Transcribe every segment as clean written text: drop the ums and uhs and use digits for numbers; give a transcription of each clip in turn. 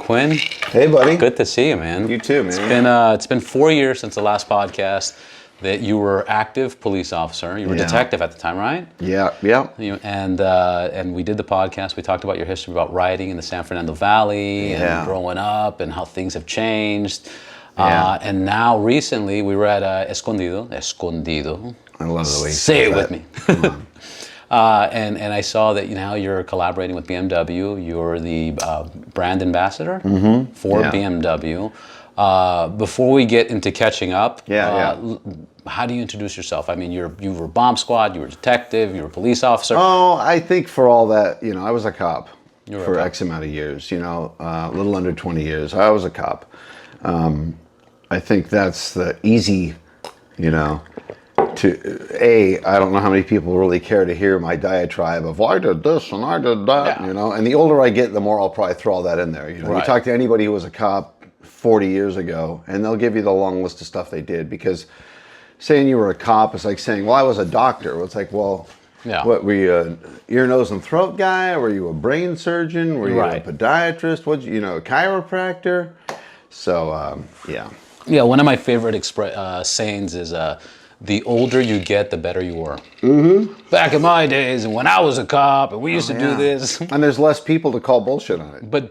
Quinn. Hey, buddy. Good to see you, man. You too, man. It's been 4 years since the last podcast that you were active police officer. You were detective at the time, right? Yeah. And we did the podcast. We talked about your history about riding in the San Fernando Valley and growing up and how things have changed. And now recently we were at Escondido. I love the way you say it with me. And I saw that now you're collaborating with BMW. You're the brand ambassador for BMW. Before we get into catching up, how do you introduce yourself? I mean, you were bomb squad, you were detective, you were police officer. Oh, I think for all that, I was a cop for X amount of years, a little under 20 years. I was a cop. I think that's the easy, I don't know how many people really care to hear my diatribe of, well, I did this and I did that, and the older I get, the more I'll probably throw all that in there. You talk to anybody who was a cop 40 years ago, and they'll give you the long list of stuff they did, because saying you were a cop is like saying, well, I was a doctor. Well, it's like, well, what, were you an ear, nose, and throat guy? Were you a brain surgeon? Were you a podiatrist? What, a chiropractor? So, Yeah, one of my favorite sayings is, the older you get, the better you were. Back in my days, and when I was a cop, and we used to do this. And there's less people to call bullshit on it. But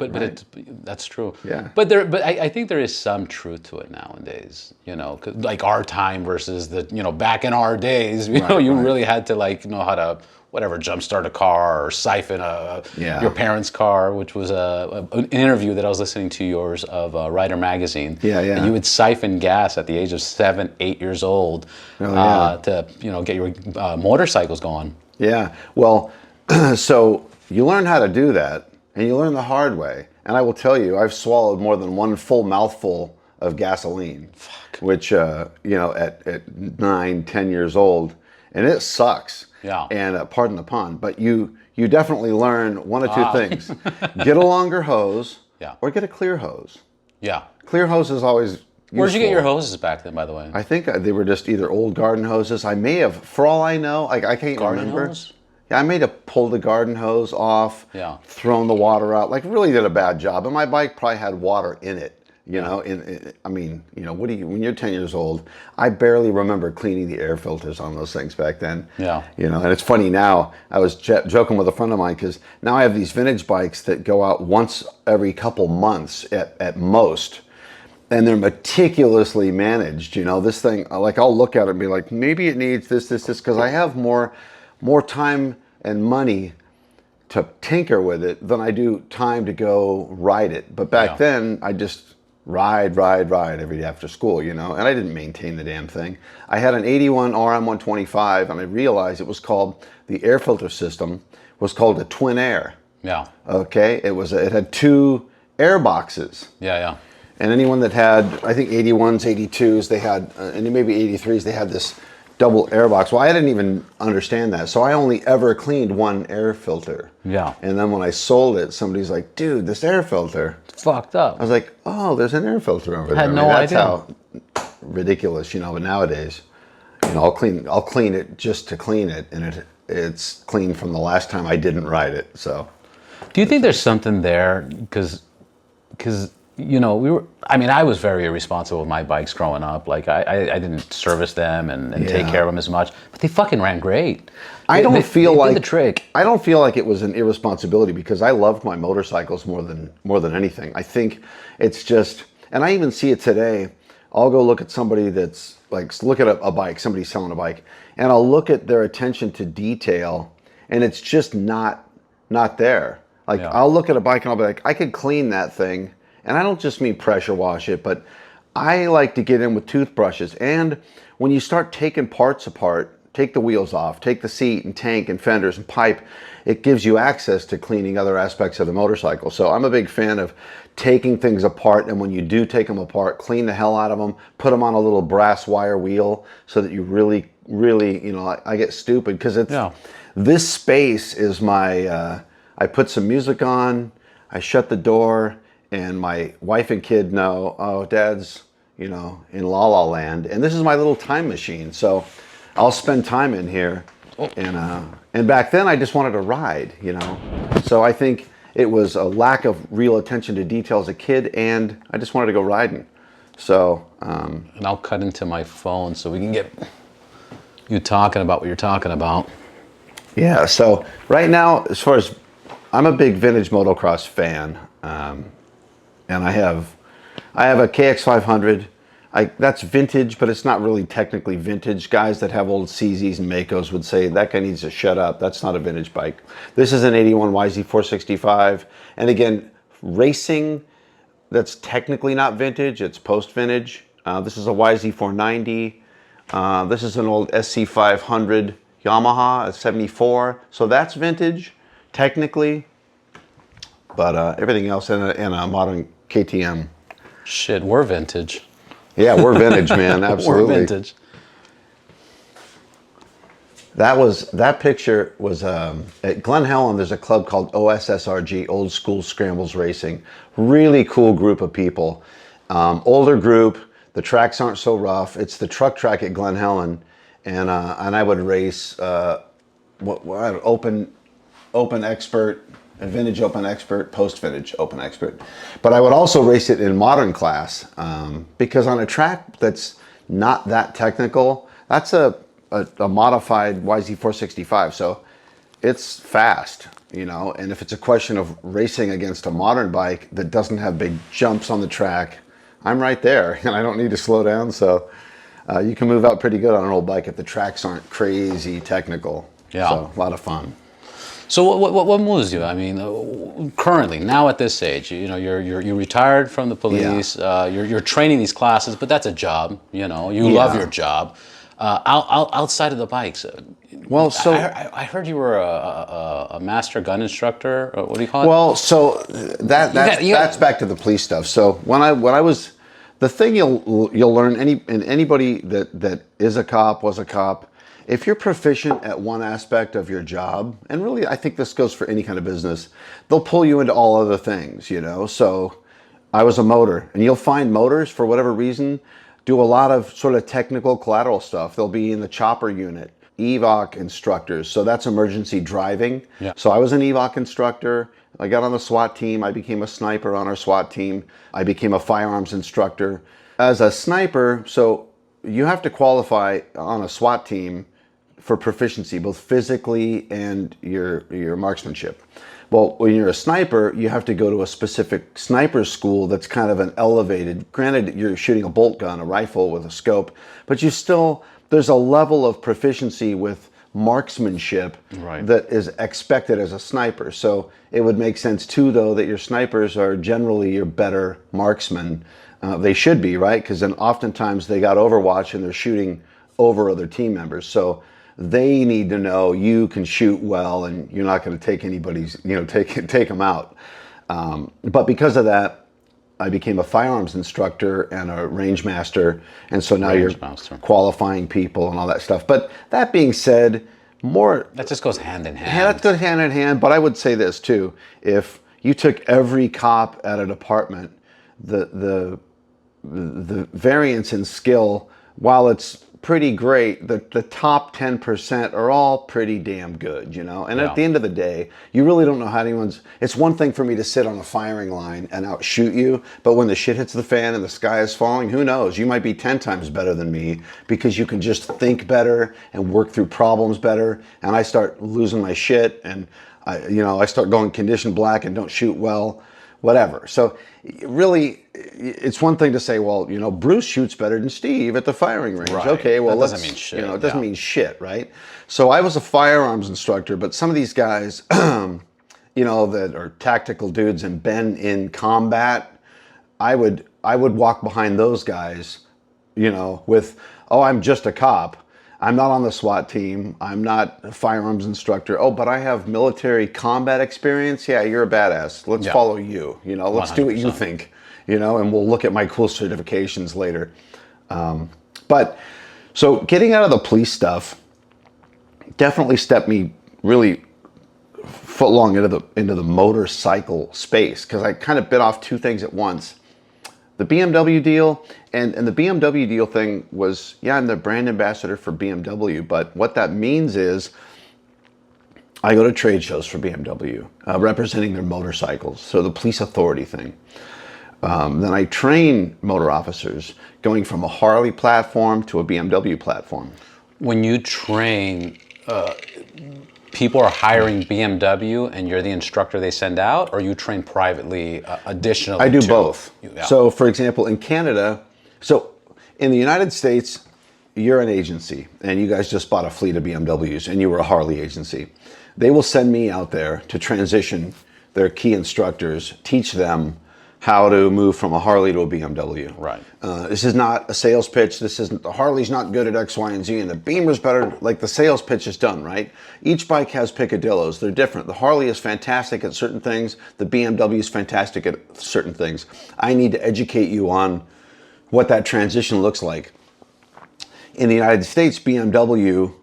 that's true. Yeah. But I think there is some truth to it nowadays. 'Cause like our time versus the back in our days. You really had to know how to jumpstart a car or siphon your parents' car, which was an interview that I was listening to yours of Rider Magazine. And you would siphon gas at the age of 7, 8 years old to get your motorcycles going. Yeah. Well, so you learn how to do that, and you learn the hard way. And I will tell you, I've swallowed more than one full mouthful of gasoline, which at 9, 10 years old, and it sucks. Yeah. And pardon the pun, but you definitely learn one of two things. Get a longer hose or get a clear hose. Yeah. Clear hose is always useful. Where'd you get your hoses back then, by the way? I think they were just either old garden hoses. I may have, for all I know, I can't remember. Hose? Yeah, I may have pulled the garden hose off, thrown the water out, really did a bad job. And my bike probably had water in it. When you're 10 years old, I barely remember cleaning the air filters on those things back then. Yeah. And it's funny now, I was joking with a friend of mine, because now I have these vintage bikes that go out once every couple months at most. And they're meticulously managed. This thing, I'll look at it and be like, maybe it needs this, because I have more time and money to tinker with it than I do time to go ride it. But back then, I just ride every day after school, and I didn't maintain the damn thing. I had an 81 RM125, and I realized it was called, the air filter system was called a twin air. Yeah. Okay, it had 2 air boxes. Yeah. And anyone that had, I think 81s, 82s, they had, and maybe 83s, they had this double air box. Well, I didn't even understand that. So I only ever cleaned one air filter. Yeah. And then when I sold it, somebody's like, dude, this air filter. It's fucked up. I was like, oh, there's an air filter over there. I had no idea. That's how ridiculous, but nowadays, I'll clean it just to clean it. And it's clean from the last time I didn't ride it, so. Do you think there's something there? Because I was very irresponsible with my bikes growing up. I didn't service them and take care of them as much, but they fucking ran great. I don't feel like the trick. I don't feel like it was an irresponsibility, because I loved my motorcycles more than anything. I think it's just, and I even see it today. I'll go look at somebody that's look at a bike, somebody selling a bike, and I'll look at their attention to detail, and it's just not there. I'll look at a bike and I'll be like, I could clean that thing. And I don't just mean pressure wash it, but I like to get in with toothbrushes. And when you start taking parts apart, take the wheels off, take the seat and tank and fenders and pipe, it gives you access to cleaning other aspects of the motorcycle. So I'm a big fan of taking things apart, and when you do take them apart, clean the hell out of them, put them on a little brass wire wheel so that you really, I get stupid, because this space is my, I put some music on, I shut the door, and my wife and kid know, oh, Dad's, in La La Land, and this is my little time machine. So I'll spend time in here, and back then I just wanted to ride, So I think it was a lack of real attention to detail as a kid, and I just wanted to go riding. So, and I'll cut into my phone so we can get you talking about what you're talking about. Yeah, so right now, as far as, I'm a big vintage motocross fan, and I have a KX500. That's vintage, but it's not really technically vintage. Guys that have old CZs and Makos would say, that guy needs to shut up. That's not a vintage bike. This is an 81 YZ465. And again, racing, that's technically not vintage. It's post-vintage. This is a YZ490. This is an old SC500 Yamaha, a 74. So that's vintage, technically. But everything else in a modern KTM. Shit, we're vintage. Yeah, we're vintage, man. Absolutely. We're vintage. That picture was at Glen Helen. There's a club called OSSRG, Old School Scrambles Racing. Really cool group of people. Older group. The tracks aren't so rough. It's the truck track at Glen Helen, and I would race open expert, vintage open expert, post vintage open expert. But I would also race it in modern class because on a track that's not that technical, that's a modified YZ465. So it's fast, you know, and if it's a question of racing against a modern bike that doesn't have big jumps on the track, I'm right there and I don't need to slow down. So you can move out pretty good on an old bike if the tracks aren't crazy technical. Yeah. So a lot of fun. So what moves you? I mean, currently, now at this age, you know, you're retired from the police. Yeah. You're training these classes, but that's a job. You know, you love your job. Outside of the bikes, well, so I heard you were a master gun instructor. What do you call it? Well, so that's back to the police stuff. So when I was, the thing you'll learn anybody that is a cop, was a cop. If you're proficient at one aspect of your job, and really I think this goes for any kind of business, they'll pull you into all other things, you know. So I was a motor, and you'll find motors, for whatever reason, do a lot of sort of technical collateral stuff. They'll be in the chopper unit, EVOC instructors, so that's emergency driving. Yeah. So I was an EVOC instructor. I got on the SWAT team. I became a sniper on our SWAT team. I became a firearms instructor. As a sniper, so you have to qualify on a SWAT team for proficiency, both physically and your marksmanship. Well, when you're a sniper, you have to go to a specific sniper school that's kind of an elevated, granted you're shooting a bolt gun, a rifle with a scope, but there's a level of proficiency with marksmanship that is expected as a sniper. So it would make sense too, though, that your snipers are generally your better marksmen. They should be, right? Because then oftentimes they got Overwatch and they're shooting over other team members. So they need to know you can shoot well and you're not going to take anybody's, take them out. But because of that, I became a firearms instructor and a range master. And so now you're qualifying people and all that stuff. But that being said, that just goes hand in hand. Yeah, that goes hand in hand. But I would say this too. If you took every cop at a department, the variance in skill, while it's pretty great, the top 10% are all pretty damn good, you know? And at the end of the day, you really don't know how it's one thing for me to sit on a firing line and outshoot you, but when the shit hits the fan and the sky is falling, who knows? You might be 10 times better than me because you can just think better and work through problems better. And I start losing my shit and I start going condition black and don't shoot well, whatever. So really, it's one thing to say, well, Bruce shoots better than Steve at the firing range. Right. Okay, well, that doesn't mean shit. It doesn't mean shit, right? So I was a firearms instructor, but some of these guys, that are tactical dudes and been in combat, I would walk behind those guys, with, I'm just a cop. I'm not on the SWAT team. I'm not a firearms instructor. Oh, but I have military combat experience. Yeah, you're a badass. Let's follow you. Let's 100%. Do what you think. And we'll look at my cool certifications later. But so getting out of the police stuff definitely stepped me really footlong into the motorcycle space, because I kind of bit off two things at once. The BMW deal, and the BMW deal thing was, I'm the brand ambassador for BMW, but what that means is I go to trade shows for BMW, representing their motorcycles, so the police authority thing. Then I train motor officers going from a Harley platform to a BMW platform. When you train, people are hiring BMW and you're the instructor they send out, or you train privately additionally? I do both. Yeah. So for example, in Canada, so in the United States, you're an agency and you guys just bought a fleet of BMWs and you were a Harley agency. They will send me out there to transition their key instructors, teach them how to move from a Harley to a BMW. Right. This is not a sales pitch. This isn't, the Harley's not good at X, Y, and Z, and the Beamer's better. Like, the sales pitch is done, right? Each bike has picadillos. They're different. The Harley is fantastic at certain things. The BMW is fantastic at certain things. I need to educate you on what that transition looks like. In the United States, BMW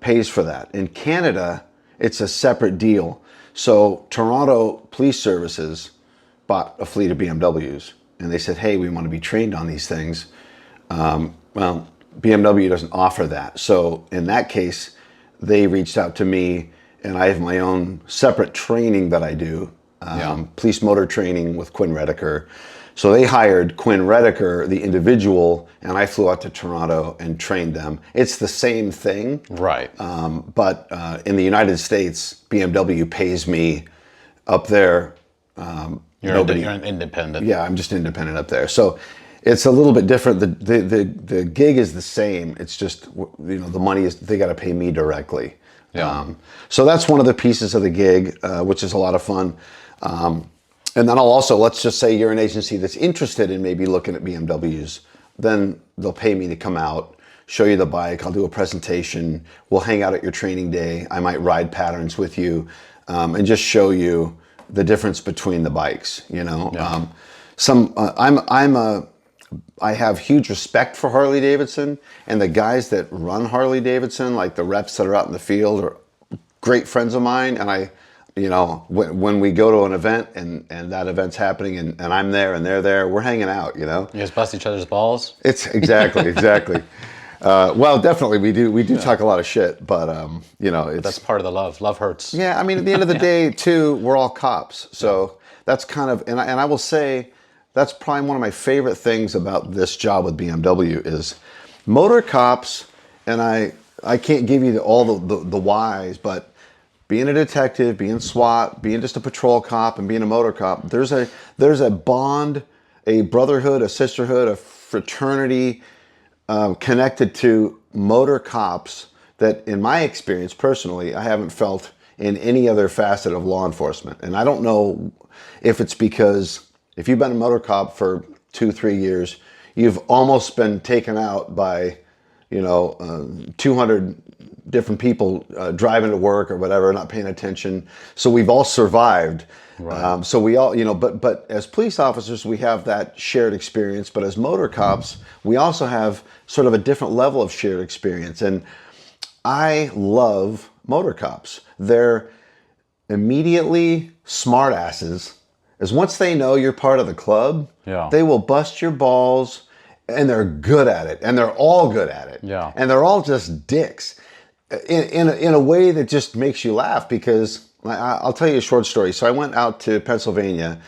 pays for that. In Canada, it's a separate deal. So Toronto Police Services bought a fleet of BMWs and they said, hey, we want to be trained on these things. Well, BMW doesn't offer that. So in that case, they reached out to me and I have my own separate training that I do, police motor training with Quinn Redeker. So they hired Quinn Redeker, the individual, and I flew out to Toronto and trained them. It's the same thing. Right. But in the United States, BMW pays me up there. You're an independent. Yeah, I'm just independent up there. So it's a little bit different. The gig is the same. It's just, the money is, they got to pay me directly. Yeah. So that's one of the pieces of the gig, which is a lot of fun. And then I'll also, let's just say you're an agency that's interested in maybe looking at BMWs. Then they'll pay me to come out, show you the bike. I'll do a presentation. We'll hang out at your training day. I might ride patterns with you and just show you the difference between the bikes, Yeah. I have huge respect for Harley Davidson, and the guys that run Harley Davidson, like the reps that are out in the field, are great friends of mine. And when we go to an event and that event's happening and I'm there and they're there, we're hanging out, You guys bust each other's balls? It's exactly. Well, definitely we do talk a lot of shit, but that's part of the love. Love hurts. Yeah, I mean, at the end of the day, too, we're all cops, so that's kind of, and I will say, that's probably one of my favorite things about this job with BMW is motor cops, and I can't give you all the whys, but being a detective, being SWAT, being just a patrol cop, and being a motor cop, there's a bond, a brotherhood, a sisterhood, a fraternity connected to motor cops that, in my experience personally, I haven't felt in any other facet of law enforcement. And I don't know if it's because if you've been a motor cop for 2-3 years, you've almost been taken out by 200 different people driving to work or whatever, not paying attention. So we've all survived. Right. So we all, but as police officers, we have that shared experience. But as motor cops, we also have sort of a different level of shared experience. And I love motor cops. They're immediately smart asses. As once they know you're part of the club, they will bust your balls, and they're good at it. And they're all good at it. Yeah. And they're all just dicks in a way that just makes you laugh, because I'll tell you a short story. So I went out to Pennsylvania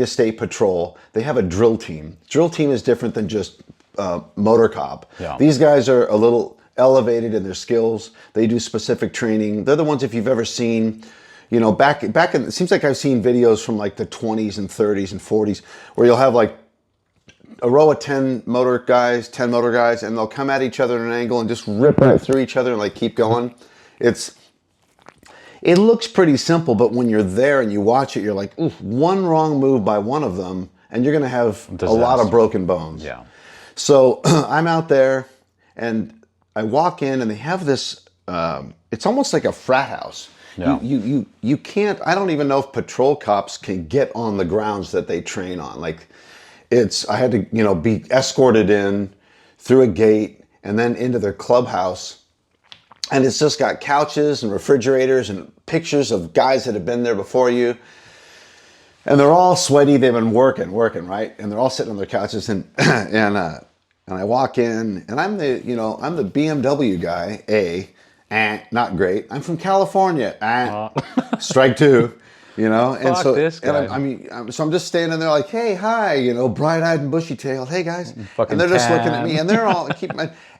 State Patrol. They have a drill team. Drill team is different than just motor cop. Yeah. These guys are a little elevated in their skills. They do specific training. They're the ones, if you've ever seen, back in, it seems like I've seen videos from like the 20s and 30s and 40s where you'll have like a row of 10 motor guys, and they'll come at each other at an angle and just rip right through each other and like keep going. It looks pretty simple, but when you're there and you watch it, you're like, oof, one wrong move by one of them, and you're going to have a lot of broken bones. Yeah. So I'm out there, and I walk in, and they have this, it's almost like a frat house. Yeah. You can't, I don't even know if patrol cops can get on the grounds that they train on. Like, I had to, be escorted in through a gate and then into their clubhouse. And it's just got couches and refrigerators and pictures of guys that have been there before you. And they're all sweaty. They've been working, right? And they're all sitting on their couches. And I walk in, and I'm the BMW guy, Not great. I'm from California. Strike two. You know, and so this guy. and so I'm just standing there like, hey, hi, you know, bright-eyed and bushy-tailed, hey guys, and they're just looking at me, and they're all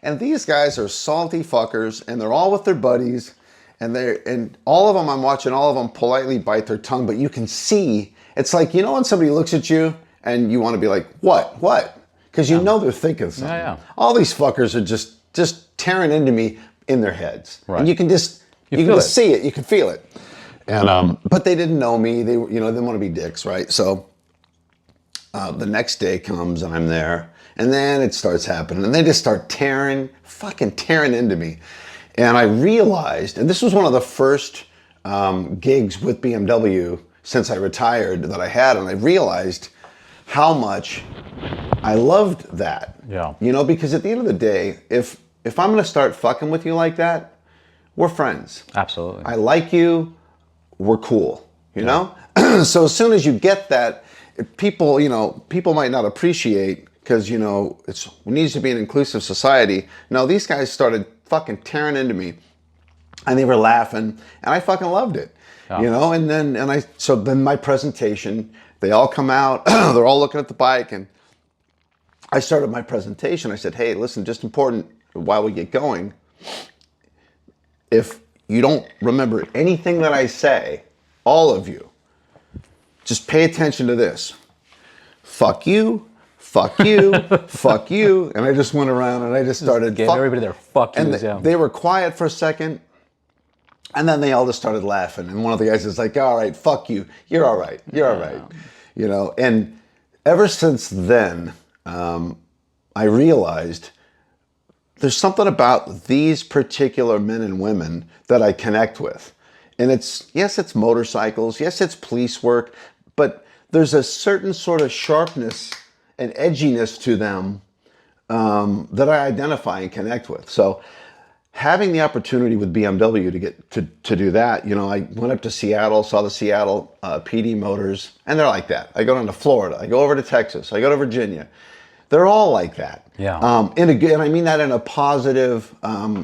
and these guys are salty fuckers, and they're all with their buddies, and all of them, I'm watching all of them politely bite their tongue, but you can see it's like, you know, when somebody looks at you and you want to be like, what, because you know they're thinking something. All these fuckers are just tearing into me in their heads, and you can just see it, you can feel it. And but they didn't know me. They were, you know, they didn't want to be dicks, right? So the next day comes and I'm there, and then it starts happening, and they just start fucking tearing into me. And I realized, and this was one of the first gigs with BMW since I retired that I had, and I realized how much I loved that. Yeah. You know, because at the end of the day, if I'm going to start fucking with you like that, we're friends. Absolutely. I like you. We're cool, you know? So as soon as you get that, people might not appreciate because, you know, it needs to be an inclusive society. No, these guys started fucking tearing into me and they were laughing and I fucking loved it, you know? And then my presentation, they all come out, they're all looking at the bike, and I started my presentation. I said, hey, listen, just important while we get going, if you don't remember anything that I say, all of you, just pay attention to this. Fuck you, fuck you, fuck you. And I just went around and I just started. Gave everybody their fuck yous. And they were quiet for a second. And then they all just started laughing. And one of the guys is like, all right, fuck you. You're all right. You're all right. You know, and ever since then, I realized there's something about these particular men and women that I connect with. And it's motorcycles, yes, it's police work, but there's a certain sort of sharpness and edginess to them that I identify and connect with. So having the opportunity with BMW to get to do that, you know, I went up to Seattle, saw the Seattle PD Motors, and they're like that. I go down to Florida, I go over to Texas, I go to Virginia. They're all like that. Yeah. And I mean that in a positive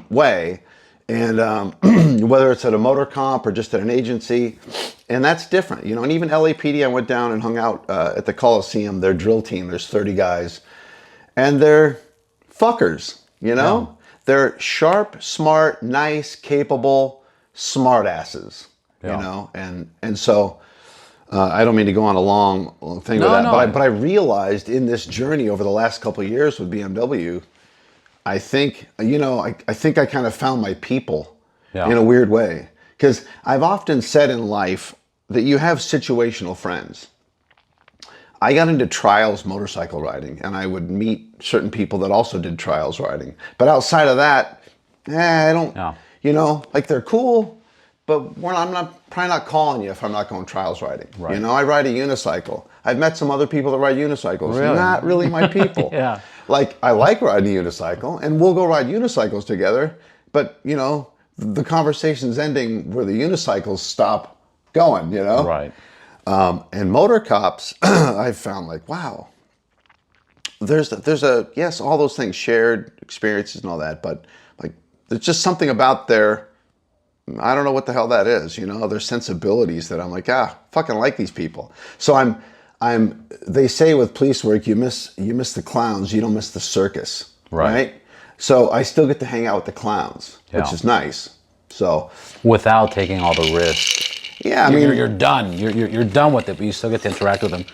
way. And whether it's at a motor comp or just at an agency, and that's different, you know. And even LAPD, I went down and hung out at the Coliseum. Their drill team, there's 30 guys, and they're fuckers, you know. Yeah. They're sharp, smart, nice, capable, smart asses, you know. And so. I don't mean to go on a long thing with that, but I realized in this journey over the last couple of years with BMW, I think, you know, I think I kind of found my people in a weird way. Because I've often said in life that you have situational friends. I got into trials motorcycle riding, and I would meet certain people that also did trials riding. But outside of that, I don't, you know, like they're cool. But I'm probably not calling you if I'm not going trials riding. Right. You know, I ride a unicycle. I've met some other people that ride unicycles. Really? Not really my people. Like, I like riding a unicycle, and we'll go ride unicycles together. But, you know, the conversation's ending where the unicycles stop going, you know? Right. And motor cops, I've found like, wow. There's all those things, shared experiences and all that. But, like, there's just something about I don't know what the hell that is, you know, there's sensibilities that I'm like, fucking like these people. So they say with police work, you miss the clowns, you don't miss the circus, right? So I still get to hang out with the clowns, which is nice. So without taking all the risk. Yeah, I mean, you're done. You're done with it, but you still get to interact with them.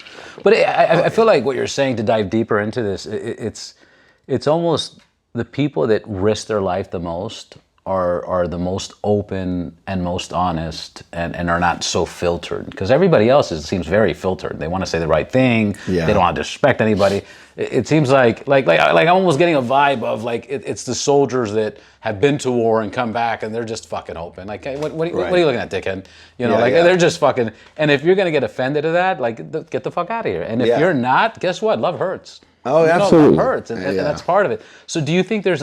But I feel like what you're saying, to dive deeper into this, it's almost the people that risk their life the most are the most open and most honest and are not so filtered, because everybody else seems very filtered. They want to say the right thing. They don't want to disrespect anybody. It seems like I'm almost getting a vibe of like it's the soldiers that have been to war and come back and they're just fucking open. Like, hey, what are you looking at, dickhead? You know, they're just fucking. And if you're gonna get offended at that, like get the fuck out of here. And if you're not, guess what? Love hurts. Oh, absolutely. It hurts, and that's part of it. So, do you think there's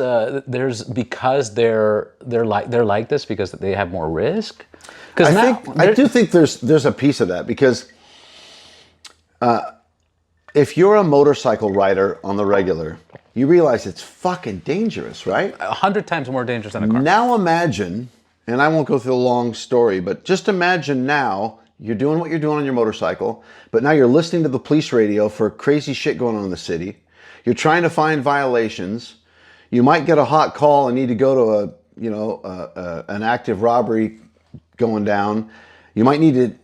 because they're like this because they have more risk? I do think there's a piece of that, because if you're a motorcycle rider on the regular, you realize it's fucking dangerous, right? 100 times more dangerous than a car. Now imagine, and I won't go through the long story, but just imagine now you're doing what you're doing on your motorcycle, but now you're listening to the police radio for crazy shit going on in the city. You're trying to find violations. You might get a hot call and need to go to an active robbery going down. You might need to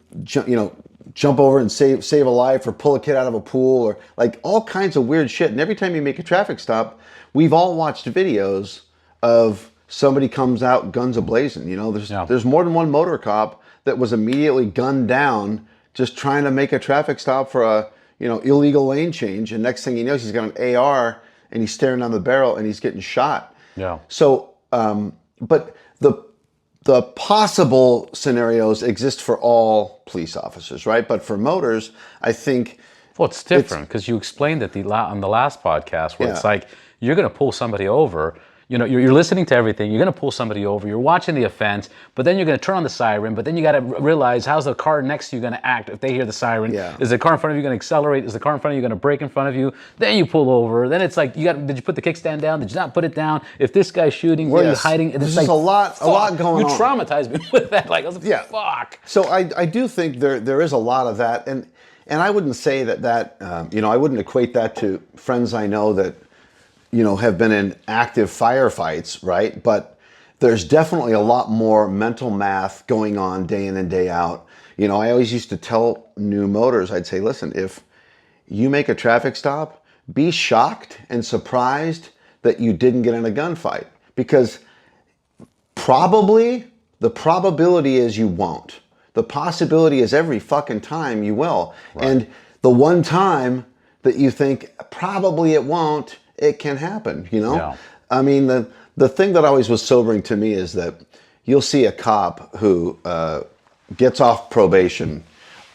jump over and save a life or pull a kid out of a pool or like all kinds of weird shit. And every time you make a traffic stop, we've all watched videos of somebody comes out guns a-blazing. There's more than one motor cop that was immediately gunned down just trying to make a traffic stop for a illegal lane change. And next thing he knows, he's got an AR and he's staring down the barrel and he's getting shot. Yeah. So, but the possible scenarios exist for all police officers, right? But for motors, I think... Well, it's different because you explained it on the last podcast where it's like you're going to pull somebody over. You're listening to everything. You're going to pull somebody over. You're watching the offense, but then you're going to turn on the siren. But then you got to realize how's the car next to you going to act if they hear the siren? Yeah. Is the car in front of you going to accelerate? Is the car in front of you going to brake in front of you? Then you pull over. Then it's like did you put the kickstand down? Did you not put it down? If this guy's shooting, where are you hiding? There's like a lot going on. You traumatized me with that. Like I was like, fuck. So I do think there is a lot of that, and I wouldn't say that I wouldn't equate that to friends I know that have been in active firefights, right? But there's definitely a lot more mental math going on day in and day out. I always used to tell new motors, I'd say, listen, if you make a traffic stop, be shocked and surprised that you didn't get in a gunfight. Because the probability is you won't. The possibility is every fucking time you will. Right. And the one time that you think probably it won't, it can happen, Yeah. I mean, the thing that always was sobering to me is that you'll see a cop who gets off probation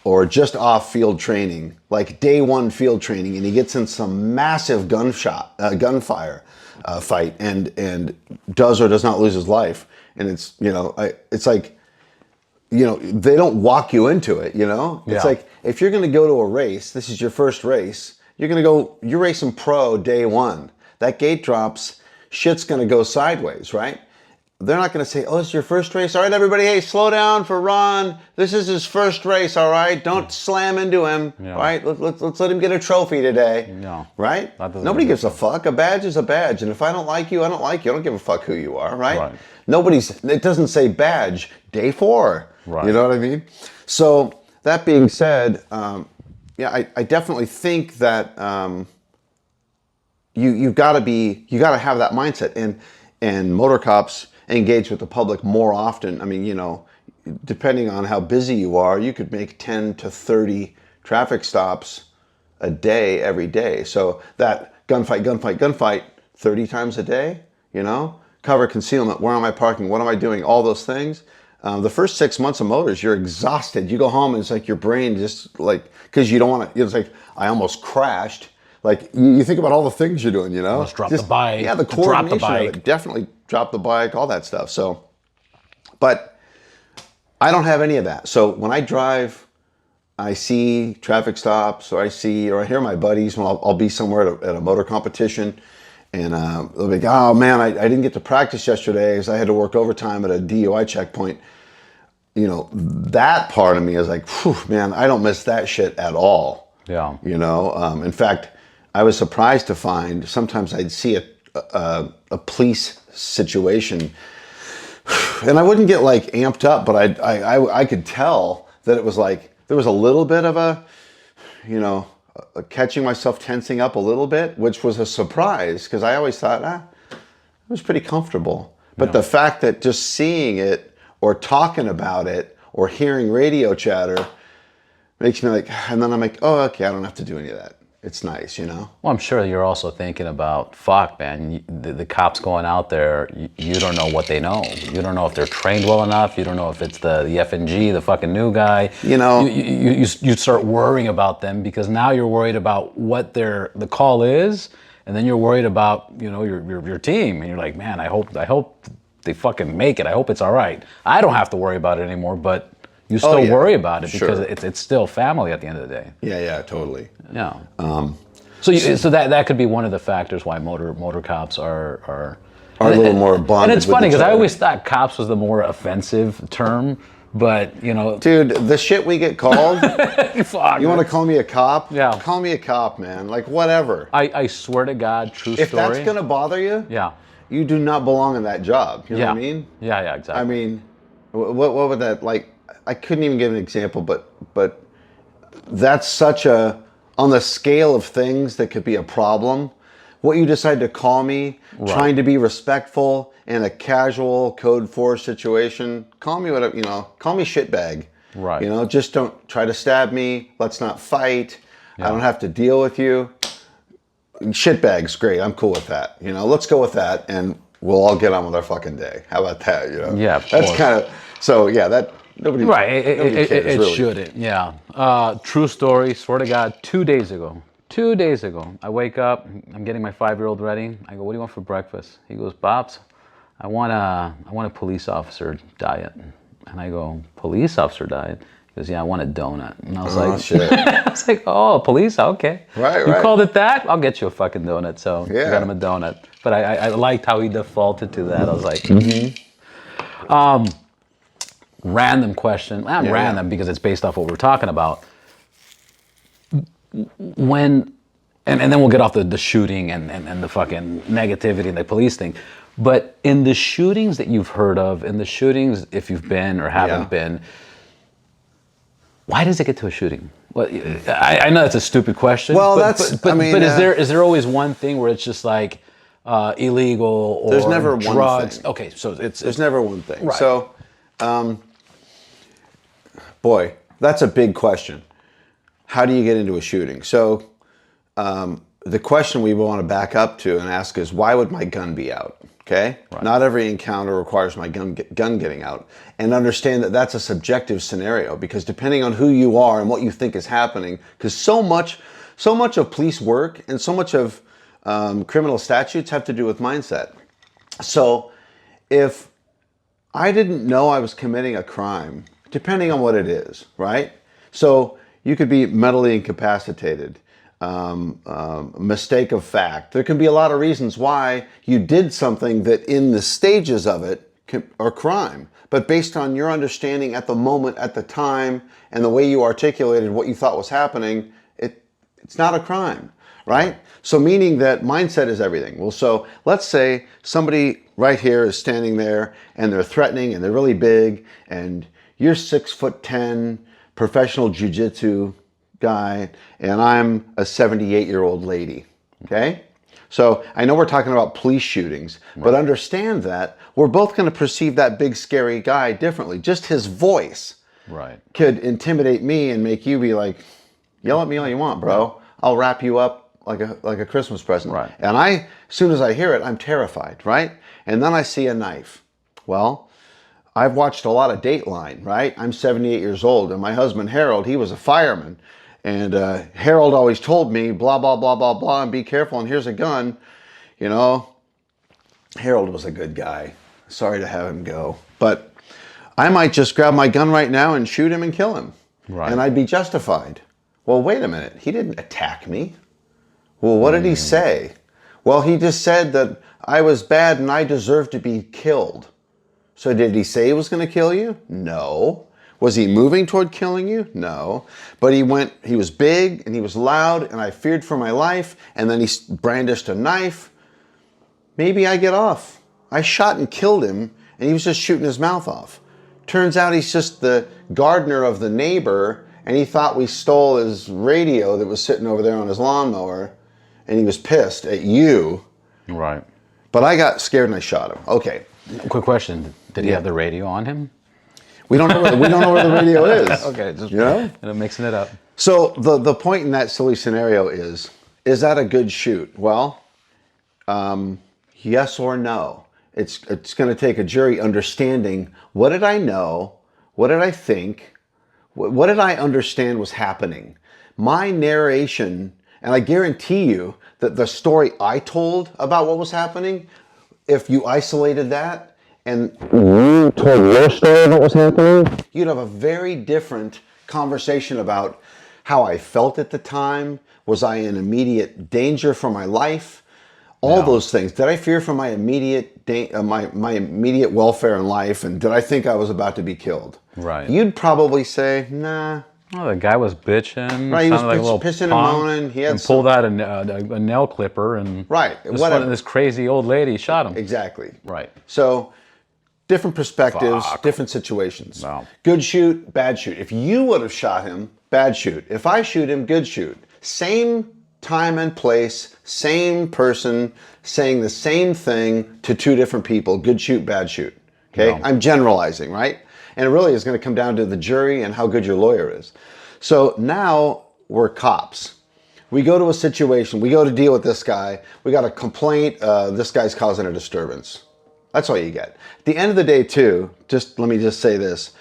or just off field training, like day one field training, and he gets in some massive gunfire fight and does or does not lose his life. And it's, it's like, they don't walk you into it, It's like, if you're going to go to a race, this is your first race, you're racing pro day one. That gate drops, shit's going to go sideways, right? They're not going to say, oh, it's your first race. All right, everybody, hey, slow down for Ron. This is his first race, all right? Don't slam into him, all right? Let's let him get a trophy today, right? Nobody gives a fuck. A badge is a badge. And if I don't like you, I don't like you. I don't give a fuck who you are, right? It doesn't say badge, day 4. Right. You know what I mean? So that being said, I definitely think that you got to have that mindset, and motor cops engage with the public more often. I mean, depending on how busy you are, you could make 10 to 30 traffic stops a day every day. So that gunfight 30 times a day, cover concealment, where am I parking, what am I doing, all those things. The first 6 months of motors, you're exhausted. You go home and it's like your brain just like, because you don't want to, it's like, I almost crashed. Like you think about all the things you're doing, Almost drop the bike. Yeah, the coordination of it. Definitely drop the bike, all that stuff. So, but I don't have any of that. So when I drive, I see traffic stops, or I hear my buddies when I'll be somewhere at a motor competition. And they'll be like, oh man, I didn't get to practice yesterday because I had to work overtime at a DUI checkpoint. That part of me is like, whew, man, I don't miss that shit at all. Yeah. In fact, I was surprised to find sometimes I'd see a police situation, and I wouldn't get like amped up, but I could tell that it was like there was a little bit of a, catching myself tensing up a little bit, which was a surprise because I always thought, it was pretty comfortable. But the fact that just seeing it or talking about it or hearing radio chatter makes me like, and then I'm like, oh, okay, I don't have to do any of that. It's nice, Well, I'm sure you're also thinking about, fuck, man, the cops going out there, you don't know what they know. You don't know if they're trained well enough. You don't know if it's the F&G, the fucking new guy. You start worrying about them because now you're worried about what the call is, and then you're worried about, your team. And you're like, man, I hope they fucking make it. I hope it's all right. I don't have to worry about it anymore, but You still worry about it because it's still family at the end of the day. Yeah, totally. Yeah. So that could be one of the factors why motor cops are a little more bonded. And it's funny because I always thought cops was the more offensive term, but dude, the shit we get called. Fuck, you want to call me a cop? Yeah. Call me a cop, man. Like whatever. I swear to God, true story. If that's gonna bother you, you do not belong in that job. You know what I mean? Yeah, exactly. I mean, what would that like? I couldn't even give an example, but that's such a, on the scale of things that could be a problem. What you decide to call me, trying to be respectful in a casual code 4 situation, call me whatever, call me shitbag. Right. Just don't try to stab me. Let's not fight. I don't have to deal with you. Shitbag's great. I'm cool with that. Let's go with that and we'll all get on with our fucking day. How about that? Yeah, that's kind of, so yeah, that nobody. Right. Nobody cares, it really. shouldn't. Yeah. True story. Swear to God, 2 days ago, I wake up, I'm getting my 5-year-old ready. I go, what do you want for breakfast? He goes, Bob's, I want a police officer diet. And I go, police officer diet? He goes, yeah, I want a donut. And I was like, shit. I was like, oh, police, okay. Right. You called it that? I'll get you a fucking donut. So I got him a donut. But I liked how he defaulted to that. I was like, random question. Not random because it's based off what we're talking about. When, and then we'll get off the shooting and the fucking negativity and the police thing. But in the shootings that you've heard of, in the shootings, if you've been or haven't been, why does it get to a shooting? Well, I know that's a stupid question. Well, but is there always one thing where it's just like illegal or there's never drugs? One thing. Okay, so there's never one thing. Right. So, boy, that's a big question. How do you get into a shooting? So, the question we want to back up to and ask is, why would my gun be out? Okay? Right. Not every encounter requires my gun getting out. And understand that that's a subjective scenario because depending on who you are and what you think is happening, because so much of police work and so much of criminal statutes have to do with mindset. So if I didn't know I was committing a crime, depending on what it is, right? So you could be mentally incapacitated. Mistake of fact. There can be a lot of reasons why you did something that in the stages of it are crime. But based on your understanding at the moment, at the time, and the way you articulated what you thought was happening, it's not a crime, right? So meaning that mindset is everything. Well, so let's say somebody right here is standing there and they're threatening and they're really big and you're 6'10", professional jiu-jitsu guy, and I'm a 78-year-old lady, okay? So I know we're talking about police shootings, but understand that we're both going to perceive that big, scary guy differently. Just his voice could intimidate me and make you be like, yell at me all you want, bro. I'll wrap you up like a Christmas present. Right. And as soon as I hear it, I'm terrified, right? And then I see a knife. Well, I've watched a lot of Dateline, right? I'm 78 years old, and my husband, Harold, he was a fireman. And Harold always told me, blah, blah, blah, blah, blah, and be careful, and here's a gun. Harold was a good guy. Sorry to have him go. But I might just grab my gun right now and shoot him and kill him. Right. And I'd be justified. Well, wait a minute. He didn't attack me. Well, what did he say? Well, he just said that I was bad and I deserved to be killed. So did he say he was going to kill you? No. Was he moving toward killing you? No. But he was big and he was loud and I feared for my life and then he brandished a knife. Maybe I get off. I shot and killed him and he was just shooting his mouth off. Turns out he's just the gardener of the neighbor and he thought we stole his radio that was sitting over there on his lawnmower and he was pissed at you. Right. But I got scared and I shot him. Okay. Quick question. Did he have the radio on him? We don't know where the radio is. Okay, just I'm mixing it up. So the point in that silly scenario is that a good shoot? Well, yes or no. It's going to take a jury understanding, what did I know? What did I think? What did I understand was happening? My narration, and I guarantee you that the story I told about what was happening, if you isolated that and you told your story of what was happening, you'd have a very different conversation about how I felt at the time. Was I in immediate danger for my life? All those things. Did I fear for my immediate my immediate welfare in life? And did I think I was about to be killed? Right. You'd probably say, nah. Oh, the guy was bitching. Right, he was like pissing and moaning. He had and pulled out a nail clipper and this crazy old lady shot him. Exactly. Right. So different perspectives, different situations. Wow. Good shoot, bad shoot. If you would have shot him, bad shoot. If I shoot him, good shoot. Same time and place, same person saying the same thing to two different people. Good shoot, bad shoot. Okay? No. I'm generalizing, right? And it really is going to come down to the jury and how good your lawyer is. So now we're cops. We go to a situation. We go to deal with this guy. We got a complaint. This guy's causing a disturbance. That's all you get. At the end of the day, too, let me just say this.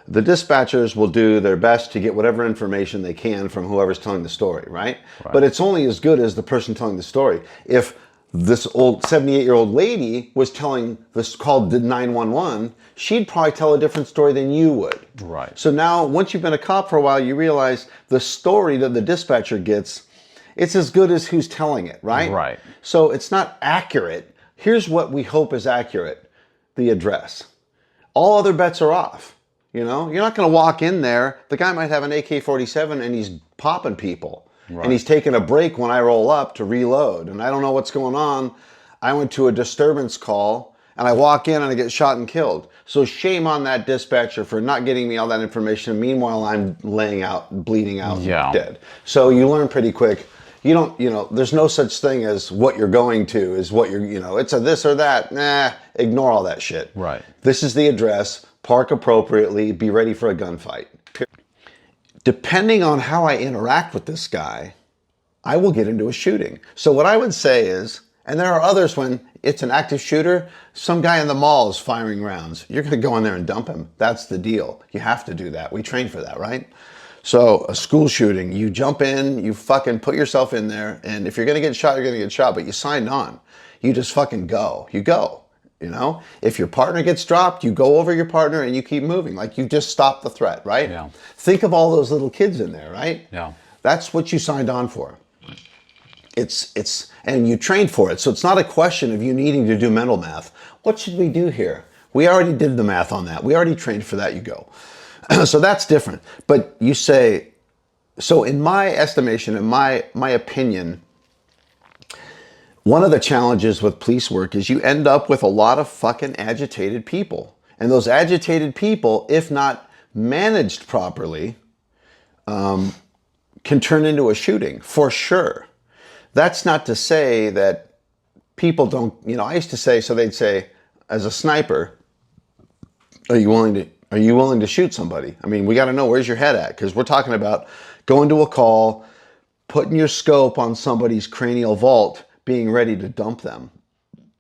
The dispatchers will do their best to get whatever information they can from whoever's telling the story, right? But it's only as good as the person telling the story. If this old 78-year-old lady was telling this called 911, she'd probably tell a different story than you would. Right. So now, once you've been a cop for a while, you realize the story that the dispatcher gets, it's as good as who's telling it, right? Right. So it's not accurate. Here's what we hope is accurate: the address. All other bets are off. You know, you're not going to walk in there. The guy might have an AK-47 and he's popping people. Right. And he's taking a break when I roll up to reload. And I don't know what's going on. I went to a disturbance call and I walk in and I get shot and killed. So shame on that dispatcher for not getting me all that information. Meanwhile, I'm laying out, bleeding out, dead. So you learn pretty quick. There's no such thing as what you're going to is what it's a this or that. Nah, ignore all that shit. Right. This is the address. Park appropriately, be ready for a gunfight. Depending on how I interact with this guy, I will get into a shooting. So what I would say is, and there are others when it's an active shooter, some guy in the mall is firing rounds. You're gonna go in there and dump him. That's the deal. You have to do that. We train for that, right? So a school shooting, you jump in, you fucking put yourself in there, and if you're gonna get shot, you're gonna get shot, but you signed on. You just fucking go. You go. If your partner gets dropped, you go over your partner and you keep moving. Like you just stopped the threat, right? Yeah. Think of all those little kids in there, right? Yeah. That's what you signed on for. And you trained for it. So it's not a question of you needing to do mental math. What should we do here? We already did the math on that. We already trained for that. You go. So that's different. But you say, so in my estimation, in my opinion, one of the challenges with police work is you end up with a lot of fucking agitated people. And those agitated people, if not managed properly, can turn into a shooting, for sure. That's not to say that people don't, I used to say, so they'd say, as a sniper, are you willing to shoot somebody? I mean, we got to know where's your head at, because we're talking about going to a call, putting your scope on somebody's cranial vault, being ready to dump them.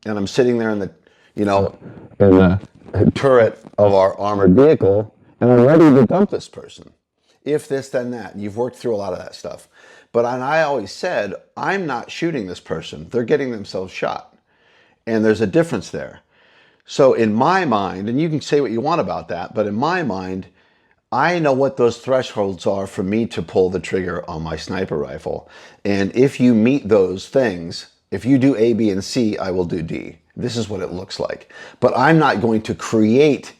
And I'm sitting there in the turret of our armored vehicle, and I'm ready to dump this person. If this, then that. And you've worked through a lot of that stuff. But I always said, I'm not shooting this person. They're getting themselves shot. And there's a difference there. So in my mind, and you can say what you want about that, but in my mind, I know what those thresholds are for me to pull the trigger on my sniper rifle. And if you meet those things, if you do A, B, and C, I will do D. This is what it looks like. But I'm not going to create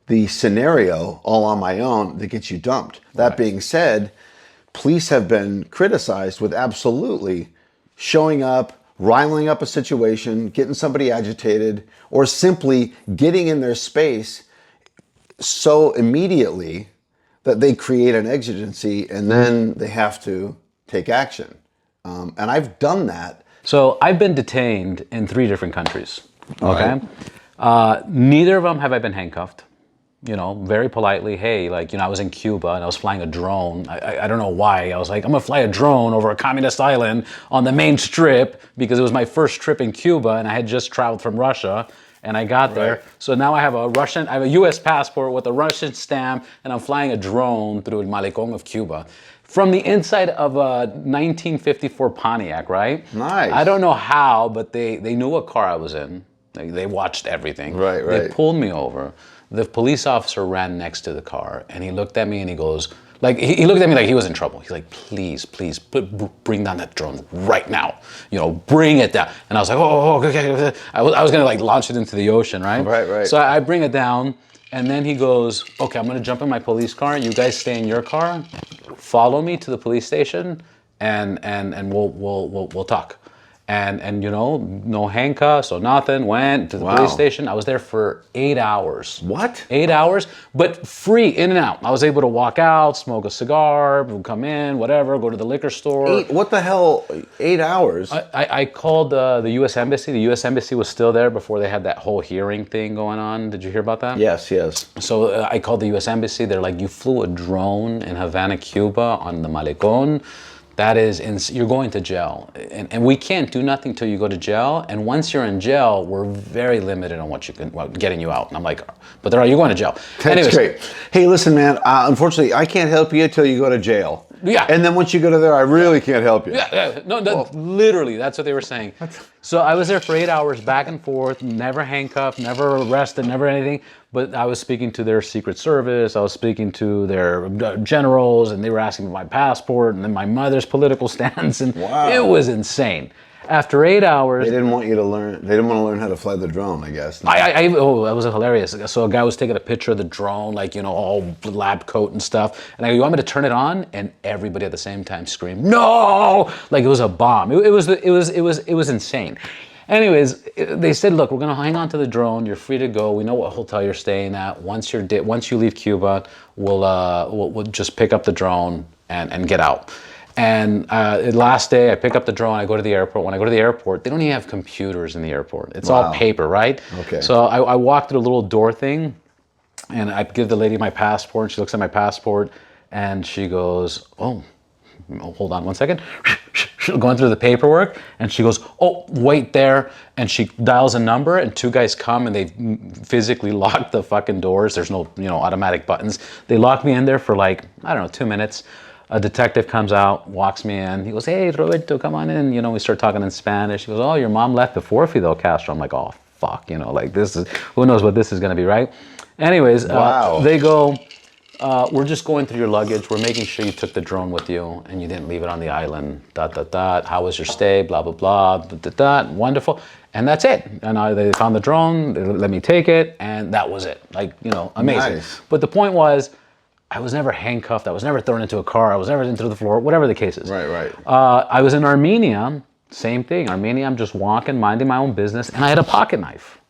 the scenario all on my own that gets you dumped. That being said, police have been criticized with absolutely showing up, riling up a situation, getting somebody agitated, or simply getting in their space so immediately that they create an exigency and then they have to take action. And I've done that. So I've been detained in 3 different countries, okay? Neither of them have I been handcuffed. Very politely, hey, I was in Cuba and I was flying a drone. I don't know why. I was like, I'm gonna fly a drone over a communist island on the main strip because it was my first trip in Cuba and I had just traveled from Russia and I got there. So now I have a US passport with a Russian stamp and I'm flying a drone through the Malecón of Cuba. From the inside of a 1954 Pontiac, right? Nice. I don't know how, but they knew what car I was in. They watched everything. Right. They pulled me over. The police officer ran next to the car, and he looked at me and he goes, like, he looked at me like he was in trouble. He's like, please, bring down that drone right now. Bring it down. And I was like, okay. I was gonna like launch it into the ocean, right? Right. So I bring it down, and then he goes, okay, I'm gonna jump in my police car. You guys stay in your car. Follow me to the police station, and we'll talk. And no handcuffs or nothing. Went to the police station. I was there for 8 hours. What? 8 hours, but free, in and out. I was able to walk out, smoke a cigar, come in, whatever, go to the liquor store. What the hell? 8 hours? I called the U.S. Embassy. The U.S. Embassy was still there before they had that whole hearing thing going on. Did you hear about that? Yes. So I called the U.S. Embassy. They're like, you flew a drone in Havana, Cuba on the Malecon. That is, you're going to jail. And we can't do nothing till you go to jail. And once you're in jail, we're very limited on getting you out. And I'm like, but you're going to jail. That's great. Hey, listen, man, unfortunately, I can't help you till you go to jail. Yeah. And then once you go to there, I really can't help you. Yeah. No, literally, that's what they were saying. So I was there for 8 hours, back and forth, never handcuffed, never arrested, never anything. But I was speaking to their Secret Service, I was speaking to their generals, and they were asking for my passport, and then my mother's political stance, and it was insane. After 8 hours... They didn't want to learn how to fly the drone, I guess. No. That was hilarious. So a guy was taking a picture of the drone, like, all lab coat and stuff. And I go, you want me to turn it on? And everybody at the same time screamed, no! Like it was a bomb. It was insane. Anyways, they said, look, we're going to hang on to the drone. You're free to go. We know what hotel you're staying at. Once you leave Cuba, we'll just pick up the drone and get out. And the last day, I pick up the drone, I go to the airport. When I go to the airport, they don't even have computers in the airport. It's all paper, right? Okay. So I walk through the little door thing, and I give the lady my passport, and she looks at my passport, and she goes, oh, hold on one second. Going through the paperwork, and she goes, oh, wait there. And she dials a number, and two guys come, and they physically lock the fucking doors. There's no, automatic buttons. They lock me in there for 2 minutes. A detective comes out, walks me in. He goes, hey, Roberto, come on in. We start talking in Spanish. He goes, oh, your mom left before Fidel Castro. I'm like, oh, fuck, this is, who knows what this is going to be, right? Anyways, they go, we're just going through your luggage. We're making sure you took the drone with you and you didn't leave it on the island, ... How was your stay, blah, blah, blah, ... Wonderful. And that's it. And they found the drone, they let me take it, and that was it. Amazing. Nice. But the point was, I was never handcuffed. I was never thrown into a car. I was never into the floor, whatever the case is. Right. I was in Armenia, same thing. Armenia, I'm just walking, minding my own business, and I had a pocket knife.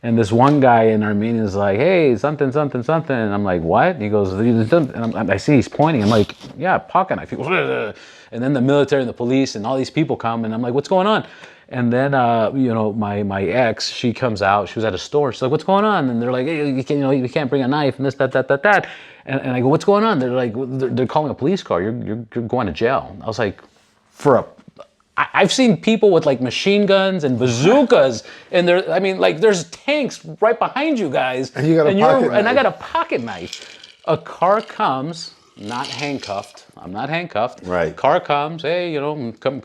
And this one guy in Armenia is like, hey, something. And I'm like, what? And he goes, and I see he's pointing. I'm like, yeah, pocket knife. He goes, ugh. And then the military and the police and all these people come, and I'm like, what's going on? And then, my ex, she comes out. She was at a store. She's like, what's going on? And they're like, hey, you can't bring a knife and this, that. And I go, what's going on? They're like, they're calling a police car. You're going to jail. I was like, I've seen people with machine guns and bazookas, and there's tanks right behind you guys. And you got I got a pocket knife. A car comes, not handcuffed. I'm not handcuffed. Right. Car comes, hey, come,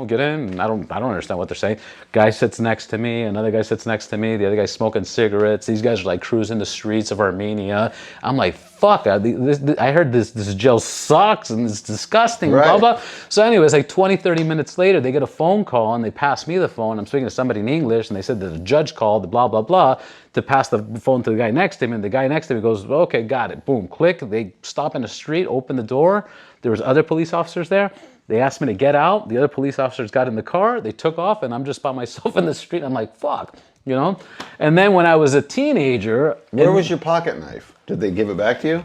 get in. And I don't understand what they're saying. Guy sits next to me. Another guy sits next to me. The other guy's smoking cigarettes. These guys are cruising the streets of Armenia. I'm like, fuck. I heard this jail sucks and it's disgusting. Right. Blah blah. So anyways, 20, 30 minutes later, they get a phone call and they pass me the phone. I'm speaking to somebody in English, and they said that the judge called. Blah blah blah. To pass the phone to the guy next to him, and the guy next to me goes, okay, got it. Boom, click. They stop in the street, open the door. There was other police officers there. They asked me to get out. The other police officers got in the car. They took off, and I'm just by myself in the street. I'm like, fuck, And then when I was a teenager... Where was your pocket knife? Did they give it back to you?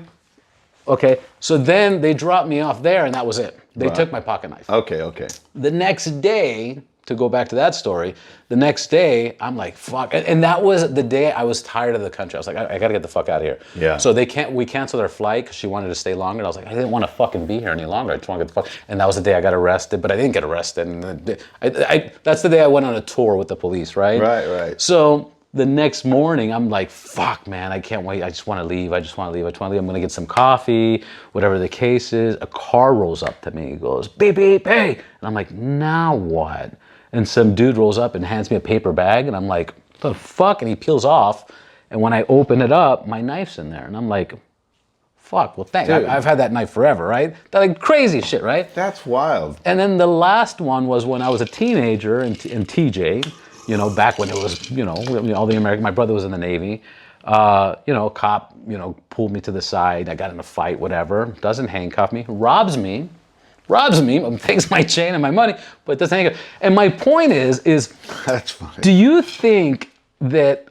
Okay, so then they dropped me off there, and that was it. They took my pocket knife. Okay. The next day, to go back to that story, the next day, I'm like, fuck. And that was the day I was tired of the country. I was like, I gotta get the fuck out of here. Yeah. So we canceled our flight because she wanted to stay longer. And I was like, I didn't want to fucking be here any longer. I just want to get the fuck. And that was the day I got arrested, but I didn't get arrested. And that's the day I went on a tour with the police, right? Right. So the next morning, I'm like, fuck, man, I can't wait. I just want to leave. I'm going to get some coffee, whatever the case is. A car rolls up to me. He goes, beep, beep, hey. And I'm like, now what? And some dude rolls up and hands me a paper bag, and I'm like, the fuck? And he peels off. And when I open it up, my knife's in there. And I'm like, fuck, well, thanks. I've had that knife forever, right? That like crazy shit, right? That's wild. And then the last one was when I was a teenager in TJ, you know, back when it was, you know, all the American, my brother was in the Navy. You know, a cop, you know, pulled me to the side. I got in a fight, whatever. Doesn't handcuff me, robs me, takes my chain and my money, but doesn't handcuff. And my point is that's funny. Do you think that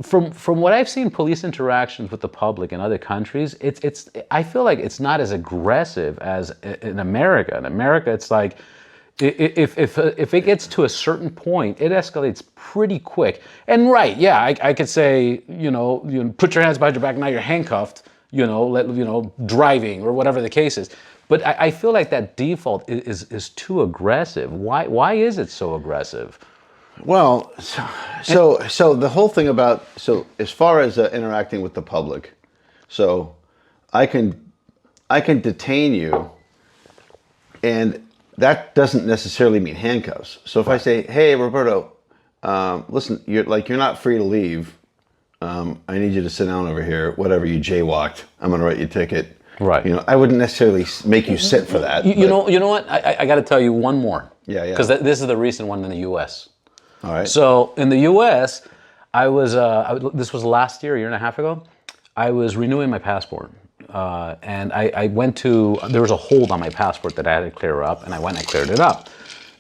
from what I've seen police interactions with the public in other countries, it's I feel like it's not as aggressive as in America. In America, it's like if it gets to a certain point, it escalates pretty quick. And right, yeah, I could say, you know, put your hands behind your back, now you're handcuffed, you know, driving or whatever the case is. But I feel like that default is too aggressive. Why is it so aggressive? Well, so the whole thing about, so as far as interacting with the public, so I can detain you, and that doesn't necessarily mean handcuffs. So if I say, hey, Roberto, listen, you're not free to leave. I need you to sit down over here. Whatever, you jaywalked. I'm going to write you a ticket. Right. You know, I wouldn't necessarily make you sit for that. You know what? I got to tell you one more. Yeah. Because this is the recent one in the U.S. All right. So in the U.S., I was this was last year, a year and a half ago. I was renewing my passport, and I went to, there was a hold on my passport that I had to clear up, and I went and I cleared it up.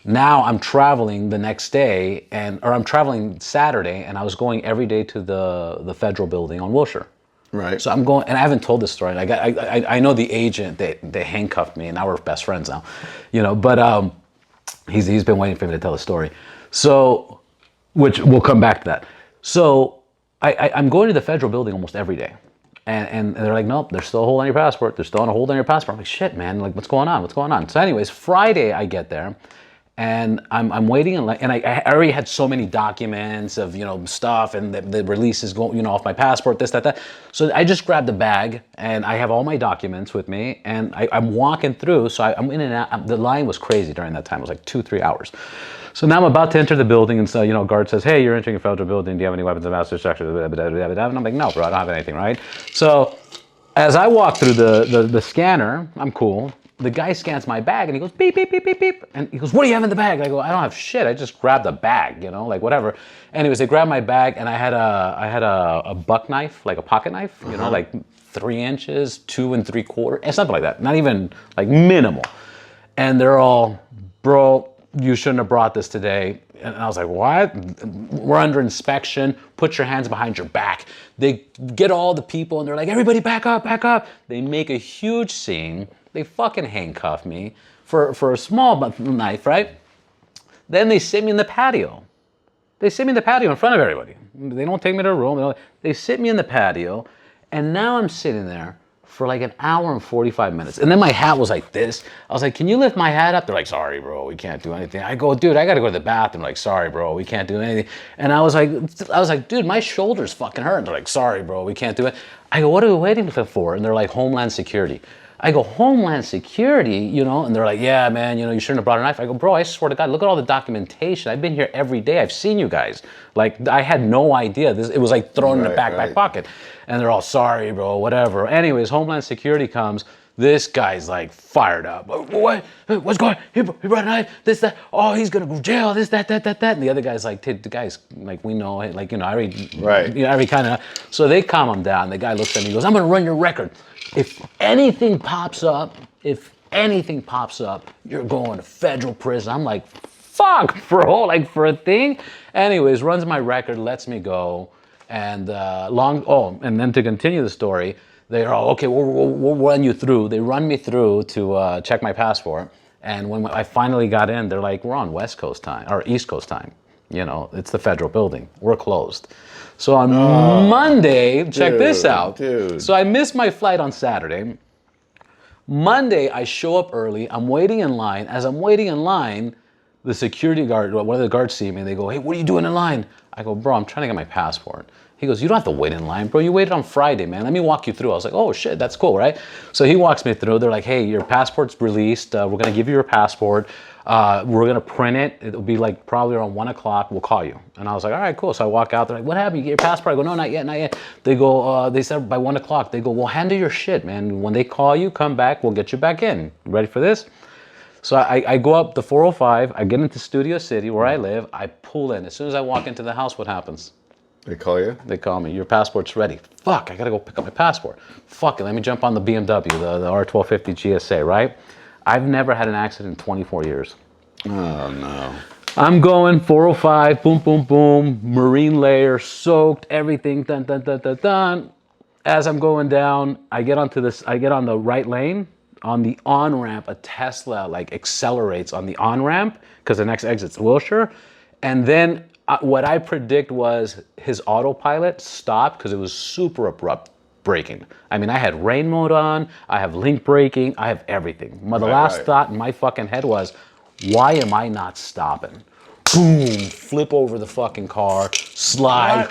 Now I'm traveling the next day, or I'm traveling Saturday, and I was going every day to the federal building on Wilshire. Right. So I'm going, and I haven't told this story. I know the agent. They handcuffed me, and now we're best friends now, you know. But he's been waiting for me to tell the story. So, which we'll come back to that. So I'm going to the federal building almost every day. And they're like, nope, they're still holding your passport. They're still on a hold on your passport. I'm like, shit, man, like, what's going on? What's going on? So anyways, Friday I get there, and I'm waiting, and I already had so many documents of, you know, stuff, and the release is going, you know, off my passport, this, that. So I just grabbed the bag, and I have all my documents with me, and I'm walking through, so I'm in and out. The line was crazy during that time. It was like 2-3 hours. So now I'm about to enter the building, and so, you know, guard says, hey, you're entering a federal building. Do you have any weapons of mass destruction? And I'm like, no, bro, I don't have anything, right? So as I walk through the scanner, I'm cool. The guy scans my bag, and he goes, beep, beep, beep, beep, beep. And he goes, what do you have in the bag? I go, I don't have shit. I just grabbed a bag, you know, like whatever. Anyways, they grabbed my bag, and I had a buck knife, like a pocket knife, you know, like 3 inches, 2 3/4, and something like that. Not even, like, minimal. And they're all, bro, you shouldn't have brought this today. And I was like, what? We're under inspection. Put your hands behind your back. They get all the people, and they're like, everybody back up, back up. They make a huge scene. They fucking handcuff me for a small knife, right? Then they sit me in the patio. They sit me in the patio in front of everybody. They don't take me to a room. They sit me in the patio, and now I'm sitting there for like an hour and 45 minutes. And then my hat was like this. I was like, can you lift my hat up? They're like, sorry, bro, we can't do anything. I go, dude, I got to go to the bathroom. Like, sorry, bro, we can't do anything. And I was like, dude, my shoulder's fucking hurt. They're like, sorry, bro, we can't do it. I go, what are we waiting for? And they're like, Homeland Security. I go, Homeland Security, you know? And they're like, yeah, man, you know, you shouldn't have brought a knife. I go, bro, I swear to God, look at all the documentation. I've been here every day. I've seen you guys. Like, I had no idea. It was like thrown in the back pocket. And they're all, sorry, bro, whatever. Anyways, Homeland Security comes. This guy's like fired up. What? What's going on? He brought a knife, this, that. Oh, he's going to go to jail, this, that. And the other guy's like, the guy's like, we know, like, you know, I already kind of. So they calm him down. The guy looks at me and goes, I'm going to run your record. If anything pops up, you're going to federal prison. I'm like, fuck, bro, like for a thing? Anyways, runs my record, lets me go. And and then to continue the story, they're all, okay, we'll run you through. They run me through to check my passport. And when I finally got in, they're like, we're on West Coast time, or East Coast time. You know, it's the federal building. We're closed. So on Monday, check this out. Dude. So I missed my flight on Saturday. Monday, I show up early. I'm waiting in line. As I'm waiting in line, the security guard, one of the guards see me, and they go, hey, what are you doing in line? I go, bro, I'm trying to get my passport. He goes, you don't have to wait in line, bro. You waited on Friday, man. Let me walk you through. I was like, oh, shit, that's cool, right? So he walks me through. They're like, hey, your passport's released. We're going to give you your passport. We're going to print it. It'll be like probably around 1 o'clock. We'll call you. And I was like, all right, cool. So I walk out. They're like, what happened? You get your passport? I go, no, not yet, not yet. They go, they said by 1 o'clock. They go, well, handle your shit, man. When they call you, come back. We'll get you back in. You ready for this? So I go up the 405. I get into Studio City where I live. I pull in. As soon as I walk into the house, what happens? They call you? They call me. Your passport's ready. Fuck, I gotta go pick up my passport. Fuck it, let me jump on the BMW, the R1250 GSA, right? I've never had an accident in 24 years. Oh, no. I'm going 405, boom, boom, boom, marine layer, soaked, everything, dun, dun, dun, dun, dun. As I'm going down, I get on the right lane. On the on-ramp, a Tesla like accelerates on the on-ramp because the next exit's Wilshire. And then what I predict was his autopilot stopped because it was super abrupt braking. I mean, I had rain mode on, I have link braking, I have everything. The last thought in my fucking head was, why am I not stopping? Boom, flip over the fucking car, slide.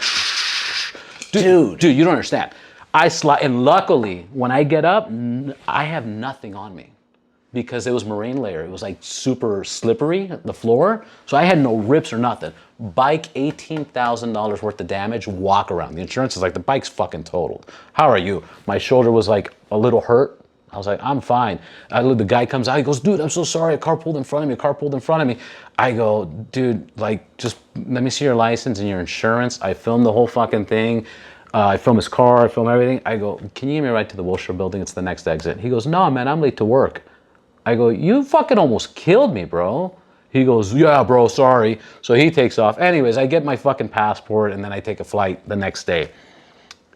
Dude, you don't understand. I slide, and luckily, when I get up, I have nothing on me because it was marine layer. It was like super slippery, the floor. So I had no rips or nothing. Bike, $18,000 worth of damage, walk around. The insurance is like, the bike's fucking totaled. How are you? My shoulder was like a little hurt. I was like, I'm fine. The guy comes out, he goes, dude, I'm so sorry. A car pulled in front of me. I go, dude, like, just let me see your license and your insurance. I filmed the whole fucking thing. I film his car, I film everything. I go, can you give me a ride to the Wilshire building? It's the next exit. He goes, no, man, I'm late to work. I go, you fucking almost killed me, bro. He goes, yeah, bro, sorry. So he takes off. Anyways, I get my fucking passport and then I take a flight the next day.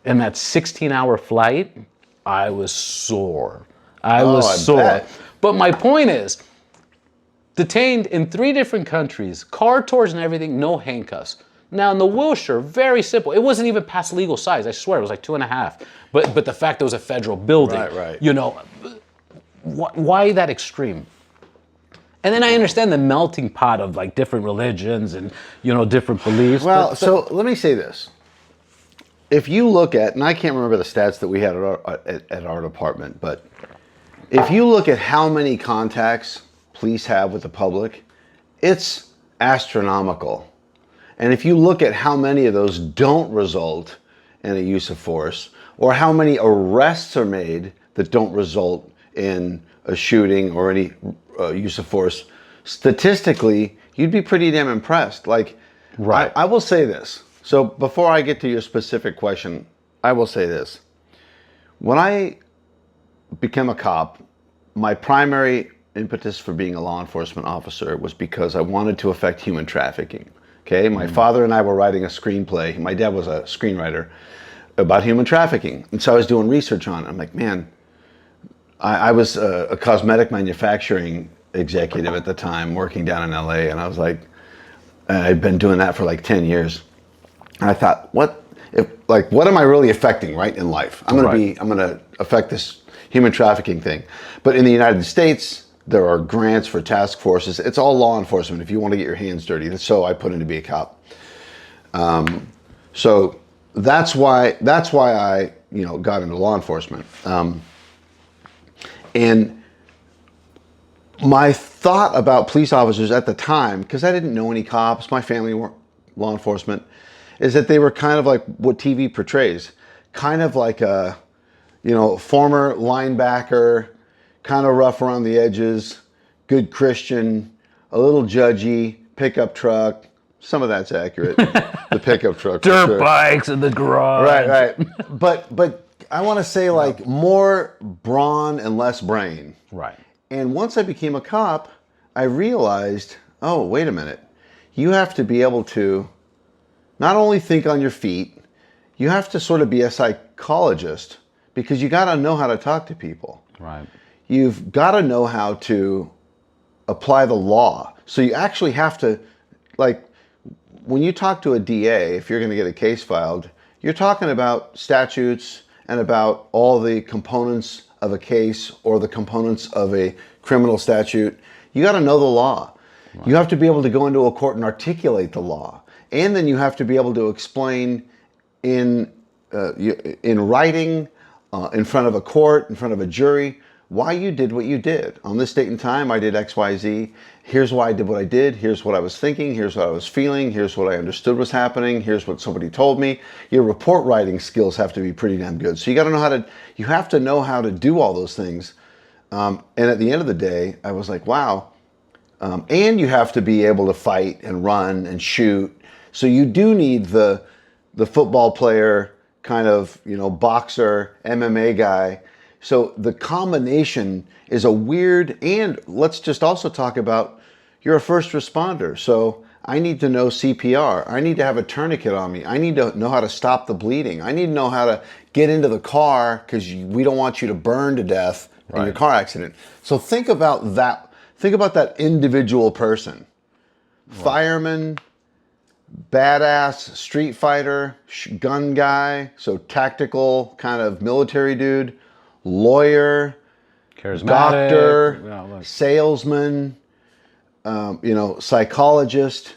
In that 16-hour flight, I was sore. I was sore. Bet. But my point is, detained in 3 different countries, car tours and everything, no handcuffs. Now in the Wilshire, very simple. It wasn't even past legal size. I swear it was like 2.5. But the fact it was a federal building, right. You know, why that extreme? And then I understand the melting pot of like different religions and different beliefs. Well, so let me say this: if you look at, and I can't remember the stats that we had at our department, but if you look at how many contacts police have with the public, it's astronomical. And if you look at how many of those don't result in a use of force, or how many arrests are made that don't result in a shooting or any use of force, statistically, you'd be pretty damn impressed. Like, right. I will say this. So before I get to your specific question, I will say this. When I became a cop, my primary impetus for being a law enforcement officer was because I wanted to affect human trafficking. Okay, my father and I were writing a screenplay. My dad was a screenwriter about human trafficking. And so I was doing research on it. I'm like, man, I was a cosmetic manufacturing executive at the time working down in LA. And I was like, I'd been doing that for like 10 years. And I thought, what am I really affecting, right, in life? I'm going to affect this human trafficking thing. But in the United States, there are grants for task forces. It's all law enforcement if you want to get your hands dirty. That's so I put in to be a cop. So that's why I got into law enforcement. And my thought about police officers at the time, because I didn't know any cops, my family weren't law enforcement, is that they were kind of like what TV portrays, kind of like a former linebacker, kind of rough around the edges, good Christian, a little judgy, pickup truck. Some of that's accurate. The pickup truck. Dirt bikes in the garage. Right. But I want to say like more brawn and less brain. Right. And once I became a cop, I realized, oh, wait a minute. You have to be able to not only think on your feet, you have to sort of be a psychologist because you got to know how to talk to people. Right. You've got to know how to apply the law. So you actually have to, like, when you talk to a DA, if you're going to get a case filed, you're talking about statutes and about all the components of a case or the components of a criminal statute. You got to know the law. Right. You have to be able to go into a court and articulate the law. And then you have to be able to explain in writing, in front of a court, in front of a jury, why you did what you did. On this date and time, I did X, Y, Z. Here's why I did what I did. Here's what I was thinking. Here's what I was feeling. Here's what I understood was happening. Here's what somebody told me. Your report writing skills have to be pretty damn good. So you have to know how to do all those things. And at the end of the day, I was like, wow. And you have to be able to fight and run and shoot. So you do need the football player, kind of, boxer, MMA guy. So the combination is a weird, and let's just also talk about, you're a first responder. So I need to know CPR. I need to have a tourniquet on me. I need to know how to stop the bleeding. I need to know how to get into the car because we don't want you to burn to death in your car accident. So think about that. Think about that individual person. Right. Fireman, badass, street fighter, gun guy, so tactical kind of military dude, lawyer, charismatic, doctor, salesman, psychologist,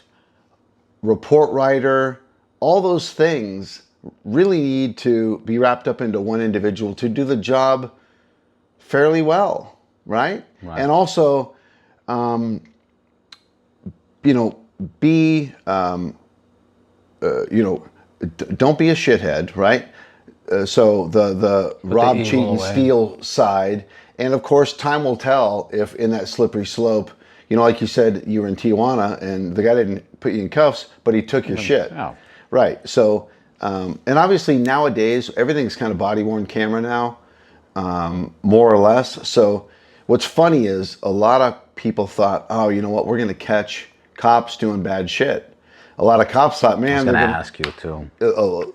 report writer. All those things really need to be wrapped up into one individual to do the job fairly well, right? And also, don't be a shithead, right? So the rob, cheat, and steal side, and of course, time will tell if in that slippery slope, like you said, you were in Tijuana and the guy didn't put you in cuffs, but he took your shit. Oh. Right. So, and obviously nowadays everything's kind of body-worn camera now, more or less. So what's funny is a lot of people thought, oh, you know what, we're going to catch cops doing bad shit. A lot of cops thought, man, they're going to ask you too.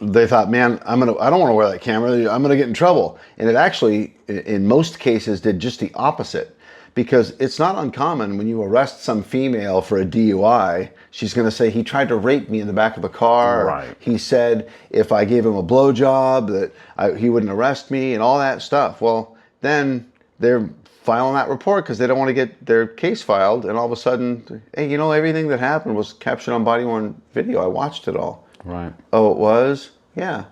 They thought, man, I don't want to wear that camera. I'm going to get in trouble. And it actually, in most cases, did just the opposite. Because it's not uncommon when you arrest some female for a DUI, she's going to say, he tried to rape me in the back of the car. Right. He said if I gave him a blowjob that he wouldn't arrest me and all that stuff. Well, then they're filing that report because they don't want to get their case filed, and all of a sudden, hey, everything that happened was captured on body-worn video. I watched it all. Right. Oh, it was? Yeah.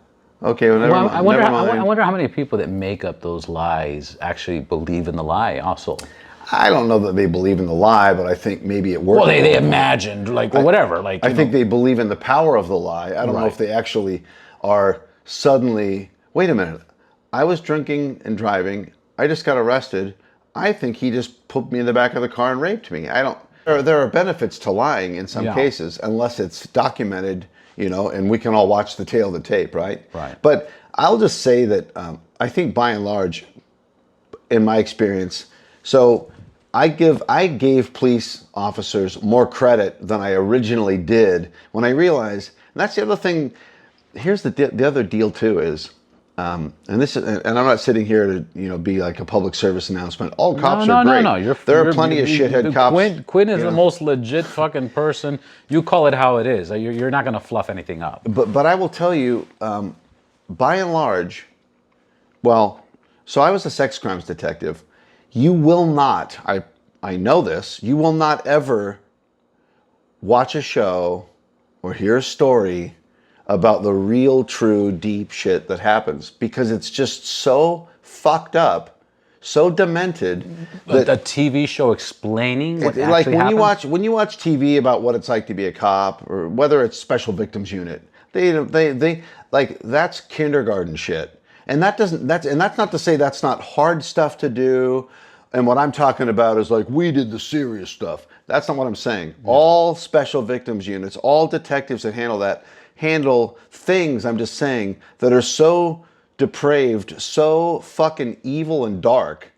Okay, well, never mind. I wonder how many people that make up those lies actually believe in the lie also. I don't know that they believe in the lie, but I think maybe it works. Well, they imagined, whatever. I think they believe in the power of the lie. I don't know if they actually are suddenly, wait a minute, I was drinking and driving, I just got arrested, I think he just put me in the back of the car and raped me. There are benefits to lying in some cases, unless it's documented, and we can all watch the tail of the tape, right? Right. But I'll just say that I think by and large, in my experience, so I gave police officers more credit than I originally did when I realized, and that's the other thing. Here's the other deal too is, and I'm not sitting here to be like a public service announcement. All cops are great. No. There are plenty of shithead cops. Quinn is the most legit fucking person. You call it how it is. You're not going to fluff anything up. But I will tell you, by and large, so I was a sex crimes detective. You will not, I know this, you will not ever watch a show or hear a story about the real, true, deep shit that happens, because it's just so fucked up, so demented. That a TV show explaining what actually like when happens? you watch TV about what it's like to be a cop, or whether it's Special Victims Unit, they like, that's kindergarten shit. And that's not to say that's not hard stuff to do. And what I'm talking about is like, we did the serious stuff. That's not what I'm saying. Yeah. All special victims units, all detectives that handle things, I'm just saying, that are so depraved, so fucking evil and dark,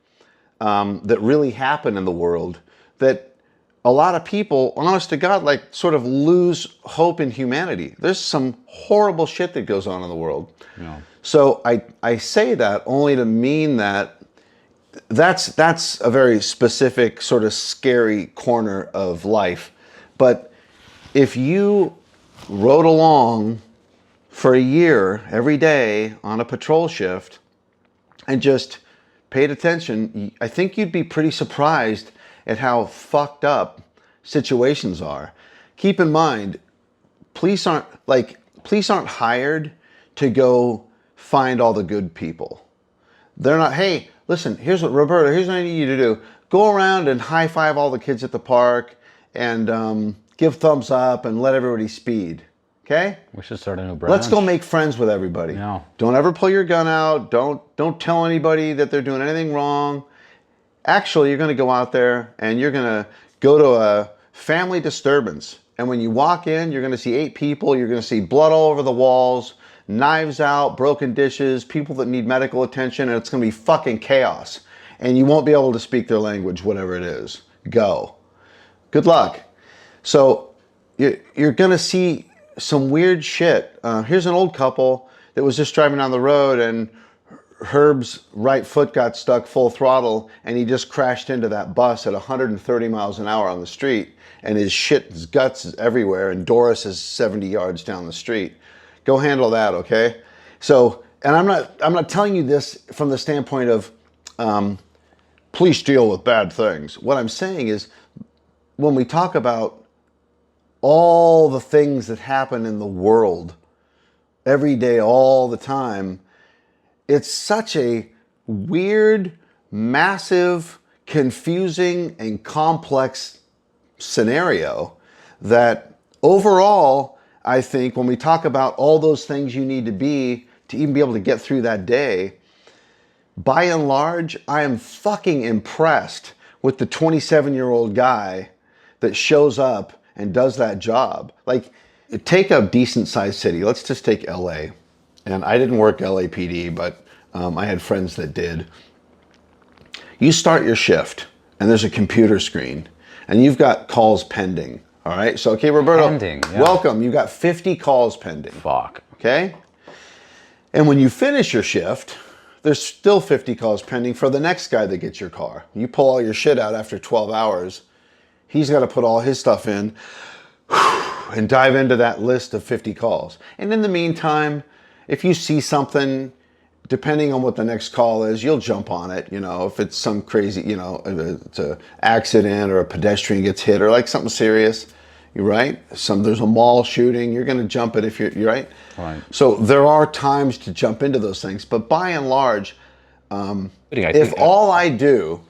that really happen in the world, that a lot of people, honest to God, like sort of lose hope in humanity. There's some horrible shit that goes on in the world. Yeah. So I say that only to mean that that's a very specific sort of scary corner of life. But if you rode along for a year every day on a patrol shift and just paid attention, I think you'd be pretty surprised at how fucked up situations are. Keep in mind, police aren't hired to go find all the good people. They're not, hey, listen, here's what I need you to do. Go around and high five all the kids at the park and give thumbs up and let everybody speed. Okay? We should start a new branch. Let's go make friends with everybody. Yeah. Don't ever pull your gun out. Don't tell anybody that they're doing anything wrong. Actually, you're going to go out there and you're going to go to a family disturbance. And when you walk in, you're going to see 8 people. You're going to see blood all over the walls, knives out, broken dishes, people that need medical attention, and it's going to be fucking chaos. And you won't be able to speak their language, whatever it is. Go. Good luck. So you're going to see some weird shit. Here's an old couple that was just driving down the road and Herb's right foot got stuck full throttle and he just crashed into that bus at 130 miles an hour on the street, and his guts is everywhere, and Doris is 70 yards down the street. Go handle that, okay? So, and I'm not telling you this from the standpoint of police deal with bad things. What I'm saying is, when we talk about all the things that happen in the world every day, all the time, it's such a weird, massive, confusing, and complex scenario that overall, I think when we talk about all those things you need to even be able to get through that day, by and large, I am fucking impressed with the 27-year-old guy that shows up and does that job. Like, take a decent sized city. Let's just take LA. And I didn't work LAPD, but I had friends that did. You start your shift and there's a computer screen and you've got calls pending. All right. So, okay, Roberto, welcome. You got 50 calls pending. Fuck. Okay. And when you finish your shift, there's still 50 calls pending for the next guy that gets your car. You pull all your shit out after 12 hours. He's got to put all his stuff in and dive into that list of 50 calls. And in the meantime, if you see something, depending on what the next call is, you'll jump on it. You know, if it's some crazy, you know, it's an accident or a pedestrian gets hit or like something serious, you're right. There's a mall shooting, you're going to jump it if you're right. Right. So there are times to jump into those things, but by and large, if all I do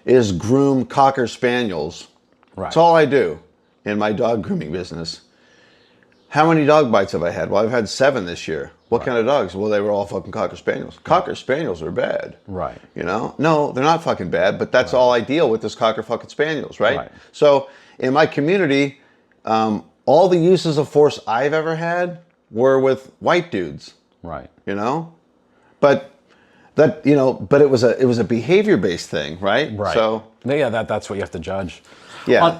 is groom Cocker Spaniels, right. That's all I do in my dog grooming business. How many dog bites have I had? Well, I've had 7 this year. What kind of dogs? Well, they were all fucking Cocker Spaniels. Cocker Spaniels are bad. Right. You know? No, they're not fucking bad, but that's all I deal with is Cocker fucking Spaniels, right? So in my community, all the uses of force I've ever had were with white dudes. Right. You know? But that, you know, but it was a behavior-based thing, right? Right. So yeah, that's what you have to judge. Yeah.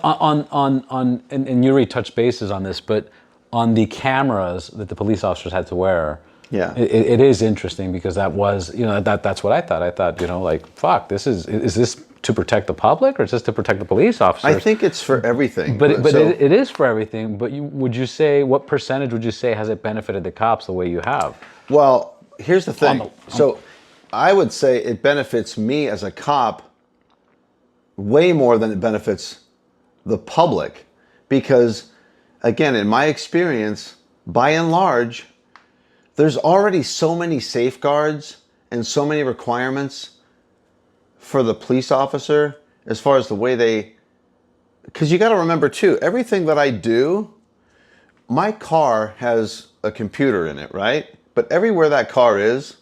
And you already touched bases on this, but on the cameras that the police officers had to wear, yeah, it is interesting because that was, you know, that's what I thought. I thought, you know, like, fuck, is this to protect the public or is this to protect the police officers? I think it's for everything. But it is for everything. But would you say, what percentage would you say has it benefited the cops the way you have? Well, here's the thing. So I would say it benefits me as a cop way more than it benefits the public because, again, in my experience, by and large, there's already so many safeguards and so many requirements for the police officer as far as the way they, because you got to remember too, everything that I do, my car has a computer in it, right? But everywhere that car is,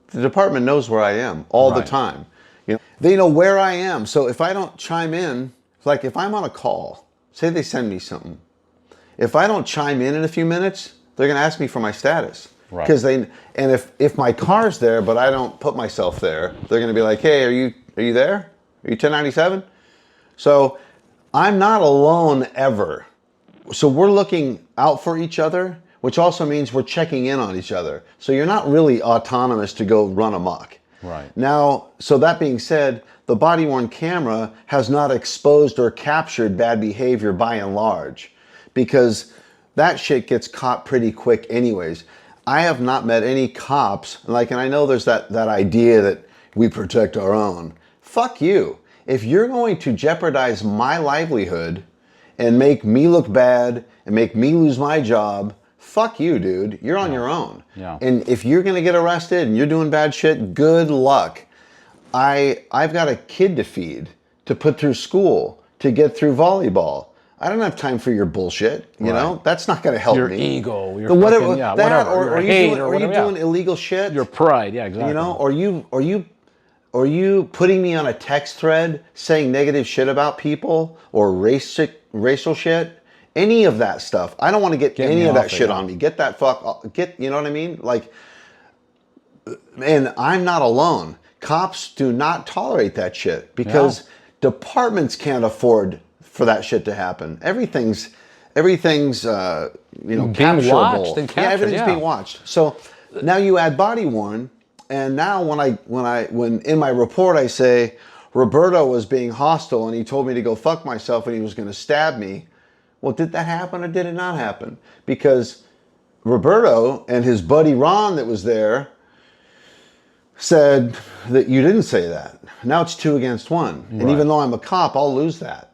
the department knows where I am all the time. You know, they know where I am. So if I don't chime in, like if I'm on a call, say they send me something, if I don't chime in a few minutes, they're going to ask me for my status. Right. Because if my car's there, but I don't put myself there, they're going to be like, hey, are you there? Are you 1097? So I'm not alone ever. So we're looking out for each other, which also means we're checking in on each other. So you're not really autonomous to go run amok. Right. Now, so that being said, the body-worn camera has not exposed or captured bad behavior by and large, because that shit gets caught pretty quick anyways. I have not met any cops, and I know there's that idea that we protect our own. Fuck you. If you're going to jeopardize my livelihood and make me look bad and make me lose my job, fuck you, dude. You're on your own. Yeah. And if you're going to get arrested and you're doing bad shit, good luck. I've got a kid to feed, to put through school, to get through volleyball. I don't have time for your bullshit. You know, that's not going to help your me. Ego, your whatever, fucking, yeah, that, whatever. or are you doing illegal shit? Your pride, yeah, exactly. You know, are you putting me on a text thread saying negative shit about people or racial shit? Any of that stuff. I don't want to get any of that shit on me. Get that you know what I mean? Like, and I'm not alone. Cops do not tolerate that shit because departments can't afford for that shit to happen. Everything's capturable. Watched and captured, everything's being watched. So now you add body worn, and now when in my report I say Roberto was being hostile and he told me to go fuck myself and he was going to stab me. Well, did that happen or did it not happen? Because Roberto and his buddy Ron that was there said that you didn't say that. Now it's 2 against 1. Right. And even though I'm a cop, I'll lose that.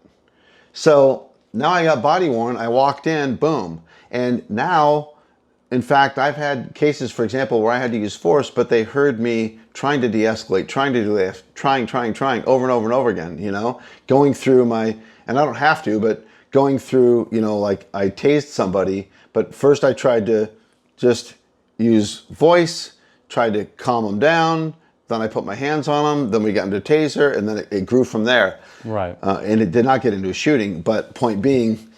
So now I got body worn. I walked in, boom. And now, in fact, I've had cases, for example, where I had to use force, but they heard me trying to de-escalate, trying to do this, trying, over and over and over again, you know, going through and I don't have to, but going through, you know, like I tased somebody, but first I tried to just use voice, tried to calm them down. Then I put my hands on them. Then we got into taser, and then it grew from there. Right. And it did not get into a shooting. But point being,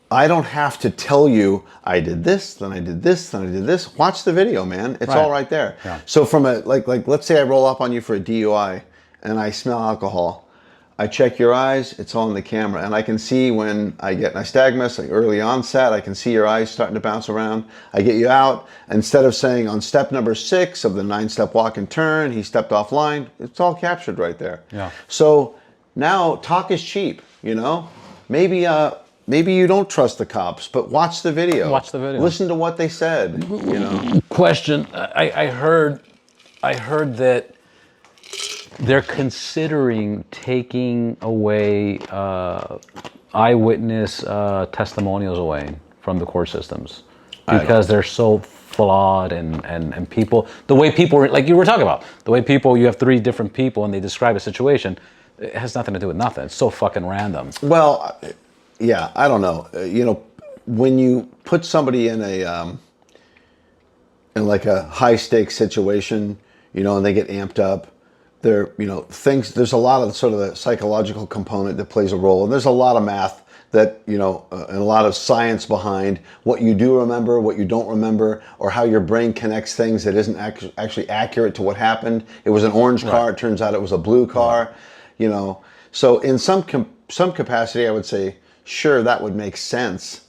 I don't have to tell you I did this, then I did this, then I did this. Watch the video, man. It's all right there. Yeah. So from like let's say I roll up on you for a DUI, and I smell alcohol. I check your eyes, it's all in the camera. And I can see when I get nystagmus, like early onset, I can see your eyes starting to bounce around. I get you out. Instead of saying on step number 6 of the 9-step walk and turn, he stepped offline, it's all captured right there. Yeah. So now talk is cheap, you know? Maybe you don't trust the cops, but watch the video. Watch the video. Listen to what they said, you know? Question, I heard that they're considering taking away eyewitness testimonials away from the court systems because they're so flawed and people, the way people, like you were talking about, the way people, you have 3 different people and they describe a situation, it has nothing to do with nothing. It's so fucking random. Well, yeah, I don't know. You know, when you put somebody in in like a high stakes situation, you know, and they get amped up, there's a lot of sort of the psychological component that plays a role, and there's a lot of math that, you know, and a lot of science behind what you do remember, what you don't remember, or how your brain connects things that isn't actually accurate to what happened. It was an orange car, it turns out it was a blue car, you know. So in some capacity, I would say, sure, that would make sense,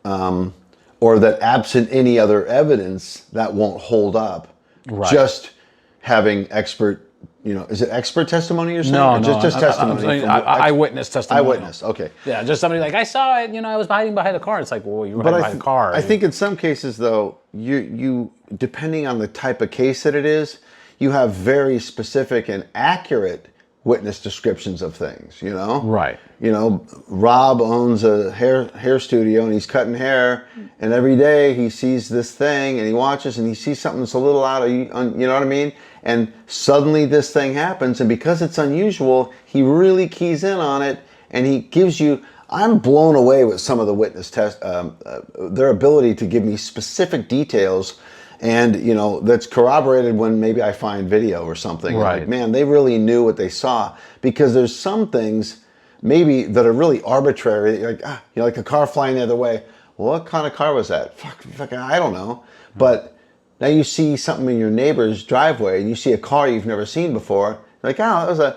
or that absent any other evidence, that won't hold up. Right. Just having expert, you know, is it expert testimony you're saying? No, just testimony. Eyewitness testimony. Eyewitness, okay. Yeah, just somebody like, I saw it, you know, I was hiding behind the car. It's like, well, you were hiding behind the car. I think in some cases, though, you depending on the type of case that it is, you have very specific and accurate witness descriptions of things, you know? Right. You know, Rob owns a hair studio and he's cutting hair, and every day he sees this thing and he watches and he sees something that's a little out of, you know what I mean? And suddenly this thing happens, and because it's unusual, he really keys in on it, and he gives you, I'm blown away with some of the witness their ability to give me specific details. And, you know, that's corroborated when maybe I find video or something. Right. Like, man, they really knew what they saw. Because there's some things maybe that are really arbitrary. Like, you know, like a car flying the other way. Well, what kind of car was that? Fuck, I don't know. But now you see something in your neighbor's driveway and you see a car you've never seen before. You're like, oh,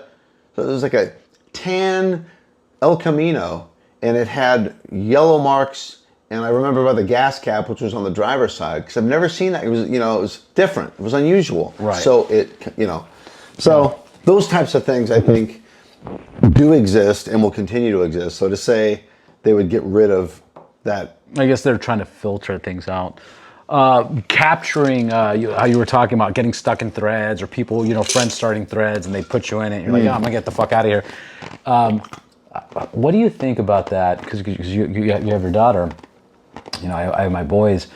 it was like a tan El Camino, and it had yellow marks. And I remember by the gas cap, which was on the driver's side, because I've never seen that. It was, you know, it was different. It was unusual. Right. So those types of things, I think, do exist and will continue to exist. So to say they would get rid of that, I guess they're trying to filter things out. Capturing, how you were talking about getting stuck in threads, or people, you know, friends starting threads, and they put you in it. And you're like, oh, I'm gonna get the fuck out of here. What do you think about that? Because you have your daughter. I have my boys.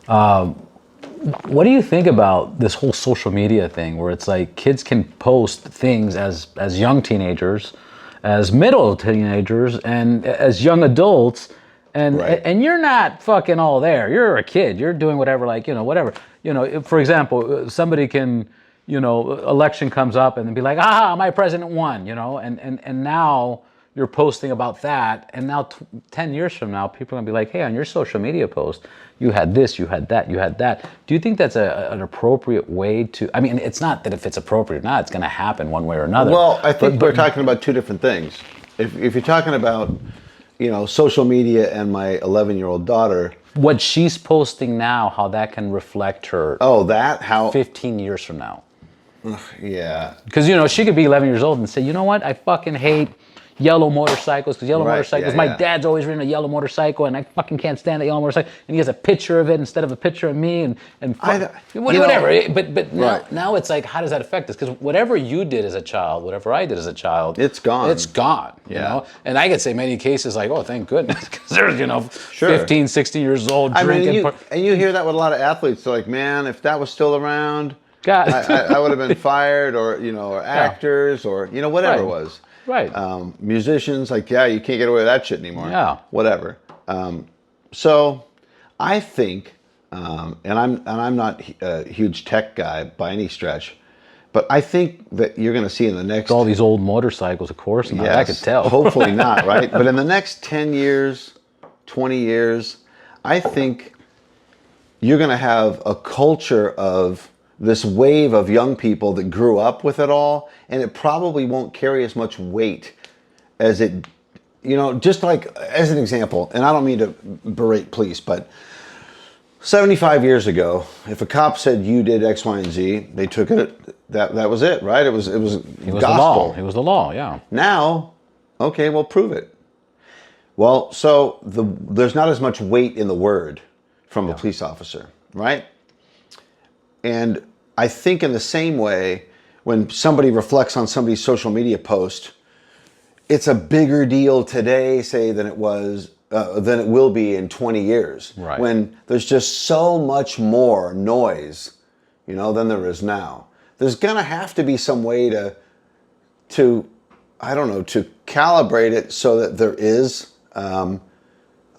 What do you think about this whole social media thing where it's like kids can post things as young teenagers, as middle teenagers, and as young adults, and you're not fucking all there. You're a kid. You're doing whatever, whatever. For example, somebody can, election comes up and be like, my president won, and now you're posting about that, and now 10 years from now, people are gonna be like, hey, on your social media post, you had this, you had that, you had that. Do you think that's an appropriate way to, I mean, it's not that if it's appropriate or not, it's gonna happen one way or another. Well, I think we're talking about two different things. If you're talking about, social media and my 11-year-old daughter. What she's posting now, how that can reflect her. Oh, how 15 years from now. Yeah. Because, she could be 11 years old and say, you know what, I fucking hate yellow motorcycles, because yellow motorcycles, my dad's always ridden a yellow motorcycle, and I fucking can't stand that yellow motorcycle, and he has a picture of it instead of a picture of me, whatever. But now it's like, how does that affect us? Because whatever you did as a child, whatever I did as a child, it's gone. It's gone, you know? And I could say many cases like, oh, thank goodness, because there's, 15, 16 years old, drinking. And you hear that with a lot of athletes. They're like, man, if that was still around, I would have been fired, or, or actors, or, whatever it was. Right. Musicians, like, you can't get away with that shit anymore. Yeah. Whatever. So I think, and I'm not a huge tech guy by any stretch, but I think that you're going to see in the next... all these old motorcycles, of course. Yes, I could tell. Hopefully not, right? But in the next 10 years, 20 years, I think you're going to have a culture of this wave of young people that grew up with it all, and it probably won't carry as much weight as it, just like, as an example, and I don't mean to berate police, but 75 years ago, if a cop said you did X, Y, and Z, they took it, that was it, right? It was gospel. It was the law, yeah. Now, okay, well, prove it. Well, so there's not as much weight in the word from a police officer, right? And I think in the same way, when somebody reflects on somebody's social media post, it's a bigger deal today, say, than it will be in 20 years. Right. When there's just so much more noise, than there is now. There's gonna have to be some way to calibrate it so that there is a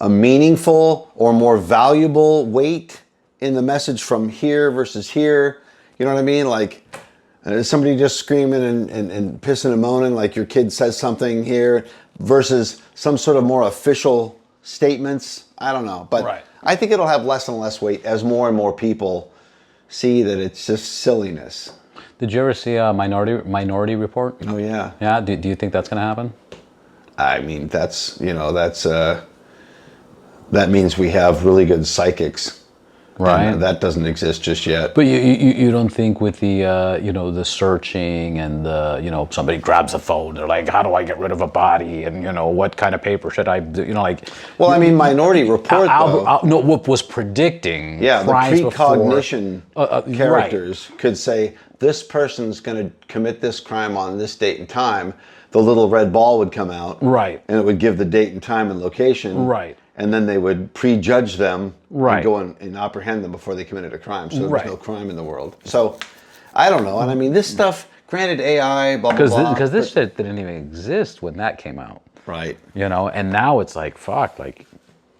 meaningful or more valuable weight in the message from here versus here. You know what I mean? Like, somebody just screaming and pissing and moaning like your kid says something here versus some sort of more official statements. I don't know. But I think it'll have less and less weight as more and more people see that it's just silliness. Did you ever see a Minority Report? Oh, yeah. Yeah? Do you think that's going to happen? I mean, that means we have really good psychics. Right. And that doesn't exist just yet. But you don't think with the the searching and the somebody grabs a phone, they're like, how do I get rid of a body, and what kind of paper should I do, like. Well, I mean, Minority Report what was predicting. Yeah, the precognition characters could say this person's going to commit this crime on this date and time. The little red ball would come out. Right. And it would give the date and time and location. Right. And then they would prejudge them and go and apprehend them before they committed a crime. So there was no crime in the world. So, I don't know. And I mean, this stuff, granted AI, blah, blah, blah. Because this shit didn't even exist when that came out. Right. And now it's like, fuck, like,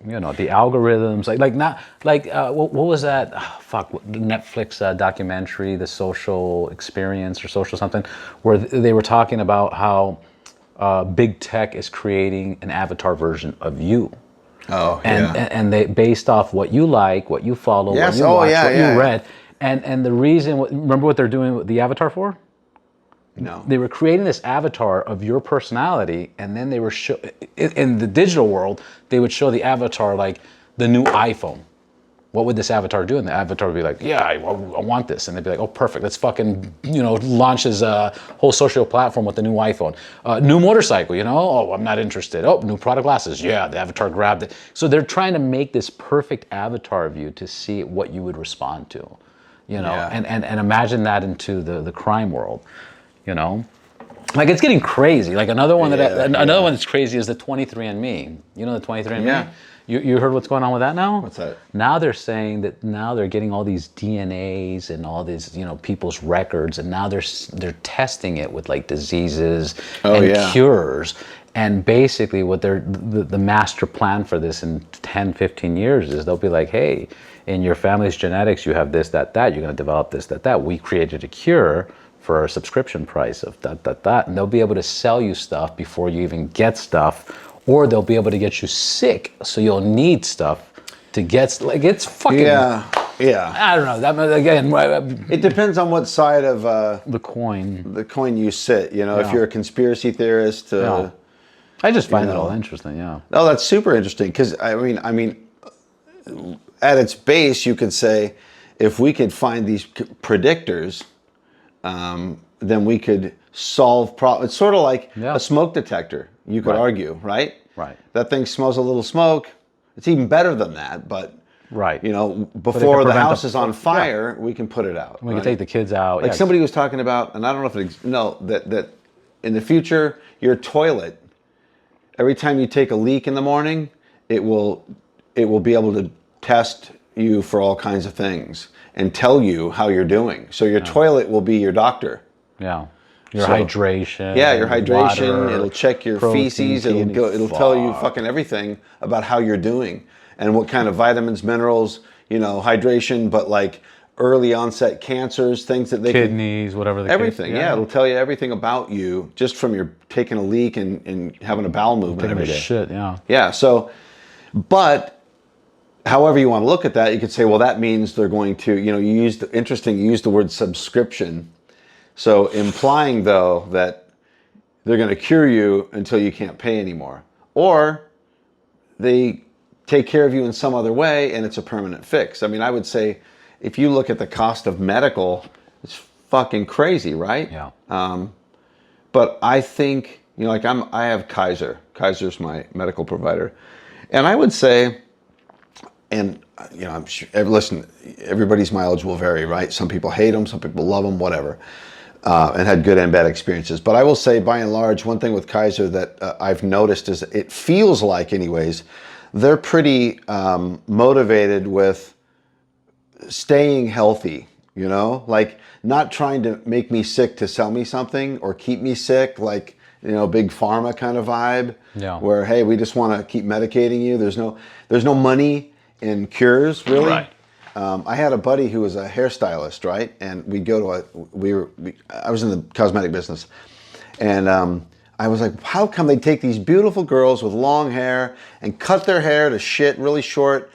the algorithms, what was that? The Netflix documentary, The Social Experience or Social something, where they were talking about how big tech is creating an avatar version of you. Oh, and they based off what you like, what you follow, what you watch, what you read, and the reason. Remember what they're doing with the avatar for? No. They were creating this avatar of your personality, and then they were in the digital world. They would show the avatar like the new iPhone. What would this avatar do? And the avatar would be like, yeah, I want this. And they'd be like, oh, perfect. Let's fucking, launch his whole social platform with the new iPhone. New motorcycle, oh, I'm not interested. Oh, new product glasses. Yeah, the avatar grabbed it. So they're trying to make this perfect avatar of you to see what you would respond to, and imagine that into the crime world, Like, it's getting crazy. Like, another one another one that's crazy is the 23andMe. You know the 23andMe? Yeah. You heard what's going on with that now? What's that? Now they're saying that now they're getting all these DNAs and all these, people's records, and now they're testing it with like diseases and cures. And basically what the master plan for this in 10, 15 years is they'll be like, hey, in your family's genetics, you have this, that, you're going to develop this, that. We created a cure for a subscription price of that. And they'll be able to sell you stuff before you even get stuff. Or they'll be able to get you sick, so you'll need stuff to get, like, it's fucking... Yeah. I don't know, that, again... It depends on what side of... the coin you sit, if you're a conspiracy theorist... I just find that all interesting, yeah. No, that's super interesting, because, I mean, at its base, you could say, if we could find these predictors, then we could solve problems. It's sort of like a smoke detector, you could argue, right? Right. That thing smells a little smoke. It's even better than that, but right. Before the house is on fire, we can put it out. We can take the kids out. Like somebody was talking about, and I don't know if that in the future, your toilet, every time you take a leak in the morning, it will be able to test you for all kinds of things and tell you how you're doing. So your toilet will be your doctor. Yeah. Your hydration. Yeah, your hydration. Water, it'll check your feces. It'll tell you fucking everything about how you're doing and what kind of vitamins, minerals, hydration, but like early onset cancers, things that they kidneys, whatever the everything. Yeah, it'll tell you everything about you just from your taking a leak and having a bowel movement every day. Shit, yeah. Yeah. So, but however you want to look at that, you could say, well, that means they're going to, you used the word subscription. So implying, though, that they're going to cure you until you can't pay anymore. Or they take care of you in some other way and it's a permanent fix. I mean, I would say if you look at the cost of medical, it's fucking crazy, right? Yeah. But I think, I have Kaiser. Kaiser's my medical provider. And I would say, and, I'm sure, listen, everybody's mileage will vary, right? Some people hate them, some people love them, whatever. And had good and bad experiences. But I will say, by and large, one thing with Kaiser that I've noticed is it feels like, anyways, they're pretty motivated with staying healthy, like not trying to make me sick to sell me something or keep me sick, like, big pharma kind of vibe, where, hey, we just want to keep medicating you. There's no money in cures, really. Right. I had a buddy who was a hairstylist, right? And we'd go to I was in the cosmetic business. And I was like, how come they take these beautiful girls with long hair and cut their hair to shit really short?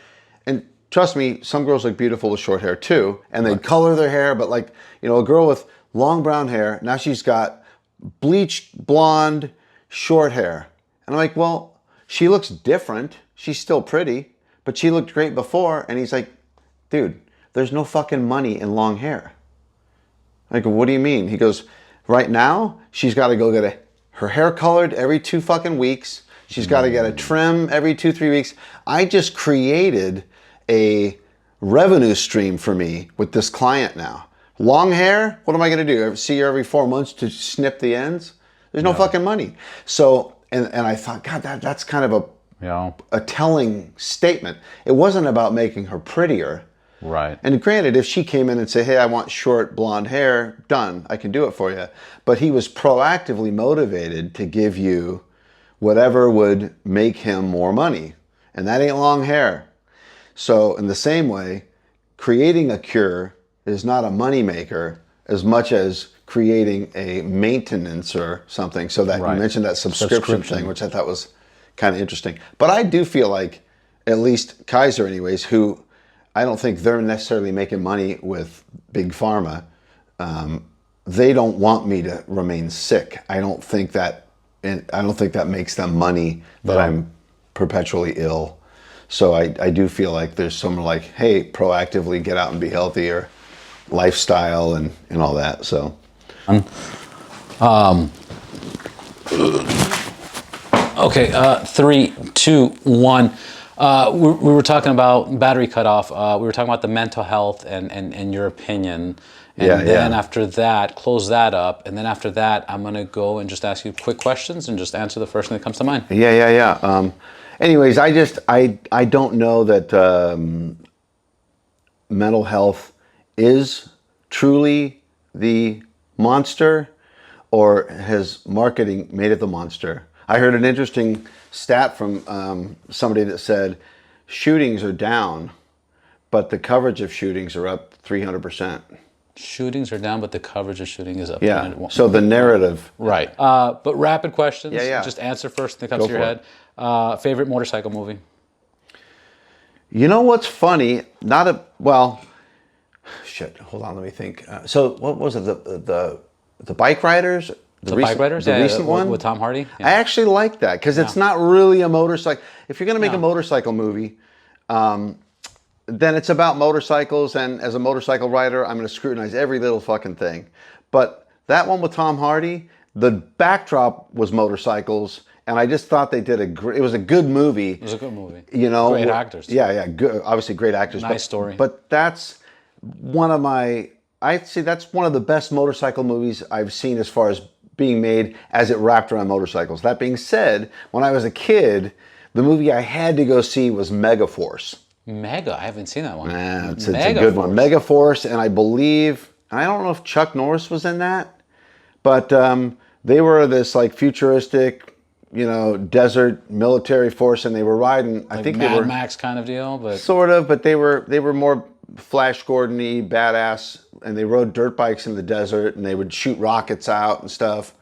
And trust me, some girls look beautiful with short hair too. And they'd color their hair, but like, a girl with long brown hair, now she's got bleached blonde, short hair. And I'm like, well, she looks different. She's still pretty, but she looked great before. And he's like, dude, there's no fucking money in long hair. I go, what do you mean? He goes, right now, she's got to go get her hair colored every 2 fucking weeks. She's got to get a trim every 2-3 weeks. I just created a revenue stream for me with this client now. Long hair, what am I going to do? See her every 4 months to snip the ends? There's no fucking money. So, and I thought, God, that's kind of a telling statement. It wasn't about making her prettier. Right. And granted, if she came in and said, hey, I want short blonde hair, done, I can do it for you. But he was proactively motivated to give you whatever would make him more money. And that ain't long hair. So in the same way, creating a cure is not a money maker as much as creating a maintenance or something. So that you mentioned that subscription thing, which I thought was kind of interesting. But I do feel like, at least Kaiser anyways, who I don't think they're necessarily making money with big pharma. They don't want me to remain sick. I don't think that makes them money that I'm perpetually ill. So I do feel like there's someone like, hey, proactively get out and be healthy, or lifestyle and all that. So. Okay, 3, 2, 1. We were talking about battery cutoff. We were talking about the mental health and your opinion. And then after that, close that up. And then after that, I'm going to go and just ask you quick questions and just answer the first thing that comes to mind. Yeah. Anyways, I don't know that mental health is truly the monster, or has marketing made it the monster. I heard an interesting stat from somebody that said shootings are down, but the coverage of shootings are up 300%. Shootings are down, but the coverage of shooting is up. Yeah. So the narrative. Right. But rapid questions. Yeah. Just answer first thing that comes to your head. Favorite motorcycle movie? You know what's funny? Shit. Hold on. Let me think. So what was it? The Bike Riders. Bike Riders. The recent one with Tom Hardy. Yeah. I actually like that because it's not really a motorcycle. If you're going to make a motorcycle movie, then it's about motorcycles, and as a motorcycle rider, I'm going to scrutinize every little fucking thing. But that one with Tom Hardy, the backdrop was motorcycles, and I just thought they did it was a good movie. It was a good movie. You know, great actors. Yeah, good. Obviously, great actors. Nice story. But that's one of that's one of the best motorcycle movies I've seen as far as being made as it wrapped around motorcycles. That being said, when I was a kid, the movie I had to go see was Megaforce. I haven't seen that one. It's a good one. Megaforce, and I don't know if Chuck Norris was in that, but they were this like futuristic, desert military force, and they were riding. Like I think Mad they were Max kind of deal, but sort of. But they were more Flash Gordon-y, badass, and they rode dirt bikes in the desert, and they would shoot rockets out and stuff.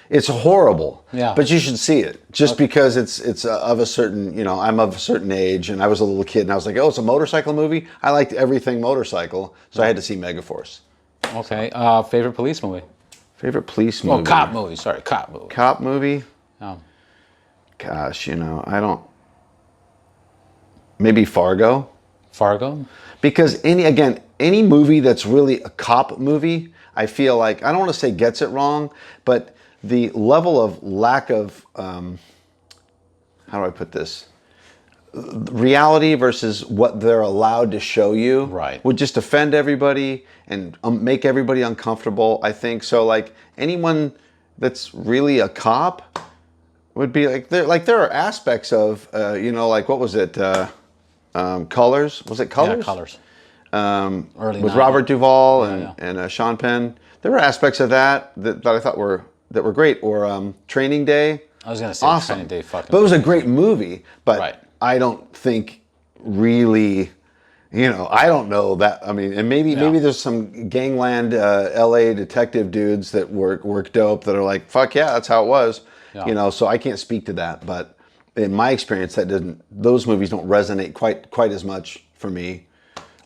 It's horrible, but you should see it just because it's of a certain, I'm of a certain age, and I was a little kid, and I was like, oh, it's a motorcycle movie? I liked everything motorcycle, so I had to see Megaforce. Okay, favorite police movie? Favorite police movie? Oh, cop movie, sorry, cop movie. Cop movie? Oh. Gosh, I don't... Maybe Fargo? Fargo? Because any movie that's really a cop movie, I feel like, I don't want to say gets it wrong, but the level of lack of, how do I put this? Reality versus what they're allowed to show you would just offend everybody and make everybody uncomfortable, I think. So like anyone that's really a cop would be there are aspects of, like what was it? Colors? Was it Colors? Yeah, Colors. Early with Robert Duvall and Sean Penn. There were aspects of that I thought were great. Or Training Day. I was gonna say awesome. Training Day, fucking. But it was a great movie. But I don't think really, I don't know that. I mean, and maybe there's some gangland L.A. detective dudes that work dope that are like, fuck yeah, that's how it was. Yeah. So I can't speak to that. But in my experience, those movies don't resonate quite as much for me.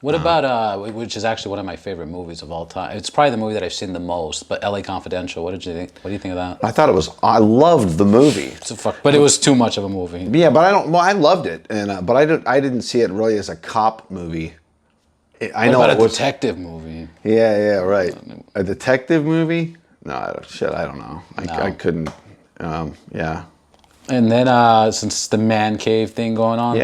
What about, which is actually one of my favorite movies of all time. It's probably the movie that I've seen the most, but LA Confidential. What did you think? What do you think of that? I loved the movie. But it was too much of a movie. Yeah, but I loved it. But I didn't see it really as a cop movie. I know it was a detective movie. Yeah, right. A detective movie? No, I don't know. I couldn't, yeah. And then, since the man cave thing going on,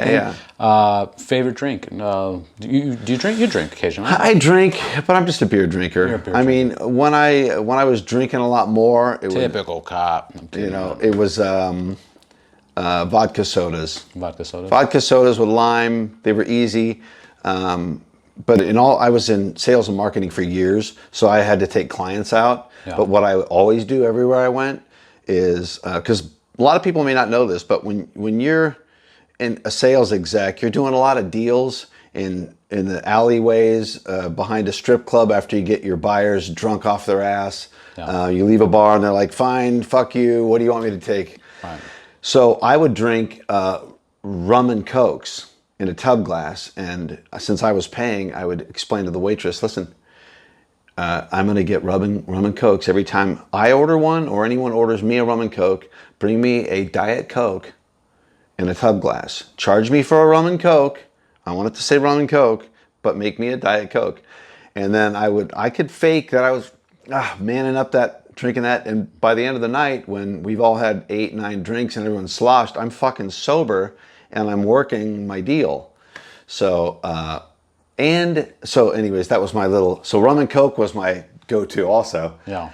favorite drink? Do you drink? You drink occasionally. I drink, but I'm just a beer drinker. You're a beer drinker. Mean, when I was drinking a lot more, typical cop. It was vodka sodas. Vodka sodas. Vodka sodas with lime. They were easy. But I was in sales and marketing for years, so I had to take clients out. Yeah. But what I always do everywhere I went is because a lot of people may not know this, but when you're in a sales exec, you're doing a lot of deals in the alleyways behind a strip club after you get your buyers drunk off their ass. Yeah. You leave a bar and they're like, fine, fuck you, what do you want me to take? Right. So I would drink rum and cokes in a tub glass, and since I was paying, I would explain to the waitress, listen, I'm going to get rum and cokes every time I order one or anyone orders me a rum and coke. Bring me a Diet Coke in a tub glass. Charge me for a rum and coke. I want it to say rum and coke, but make me a Diet Coke. And then I could fake that I was manning up drinking that. And by the end of the night, when we've all had 8, 9 drinks and everyone's sloshed, I'm fucking sober and I'm working my deal. So And so anyways, that was my little, so rum and Coke was my go-to also. Yeah.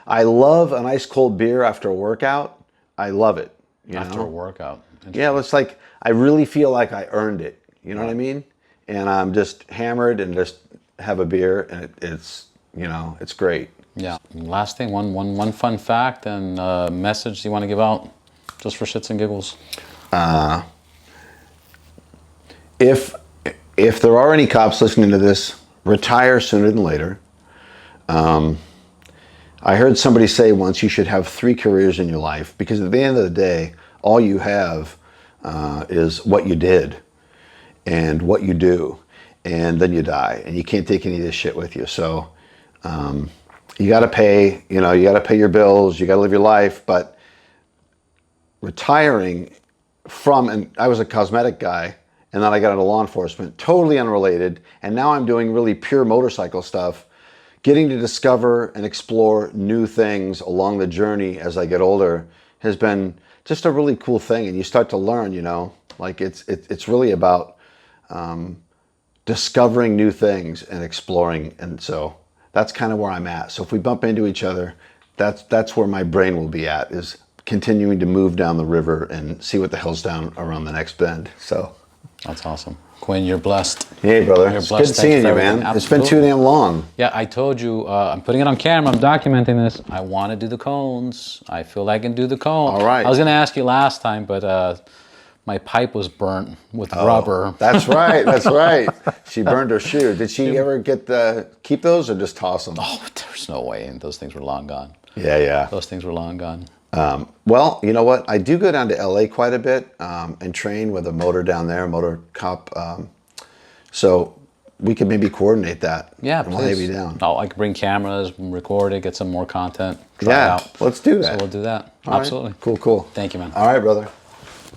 I love an ice cold beer after a workout. I love it. After a workout. Yeah, it's like, I really feel like I earned it. You know what I mean? And I'm just hammered and just have a beer, and it's, you know, it's great. Yeah. Last thing, one fun fact and message you want to give out, just for shits and giggles. If there are any cops listening to this, retire sooner than later. I heard somebody say once you should have 3 careers in your life, because at the end of the day, all you have is what you did and what you do, and then you die, and you can't take any of this shit with you. So you got to pay, you know, you got to pay your bills, you got to live your life, but retiring from, and I was a cosmetic guy, and then I got into law enforcement, totally unrelated, and now I'm doing really pure motorcycle stuff. Getting to discover and explore new things along the journey as I get older has been just a really cool thing. And you start to learn, you know, like it's really about discovering new things and exploring. And so that's kind of where I'm at. So if we bump into each other, that's where my brain will be at, is continuing to move down the river and see what the hell's down around the next bend. So that's awesome. Quinn, you're blessed. Hey, brother. It's good seeing you, man. Absolutely. It's been too damn long. Yeah, I told you, I'm putting it on camera. I'm documenting this. I want to do the cones. I feel I can do the cone. All right. I was going to ask you last time, but my pipe was burnt with rubber. That's right. That's right. She burned her shoe. Did she ever keep those or just toss them? Oh, there's no way. Those things were long gone. Yeah. Those things were long gone. Well, you know what? I do go down to LA quite a bit and train with a motor down there, a motor cop. So we could maybe coordinate that. Yeah, please. We'll have you down. Oh, I could bring cameras, record it, get some more content. Try it out. Let's do that. So we'll do that. All Absolutely. Right. Cool. Thank you, man. All right, brother.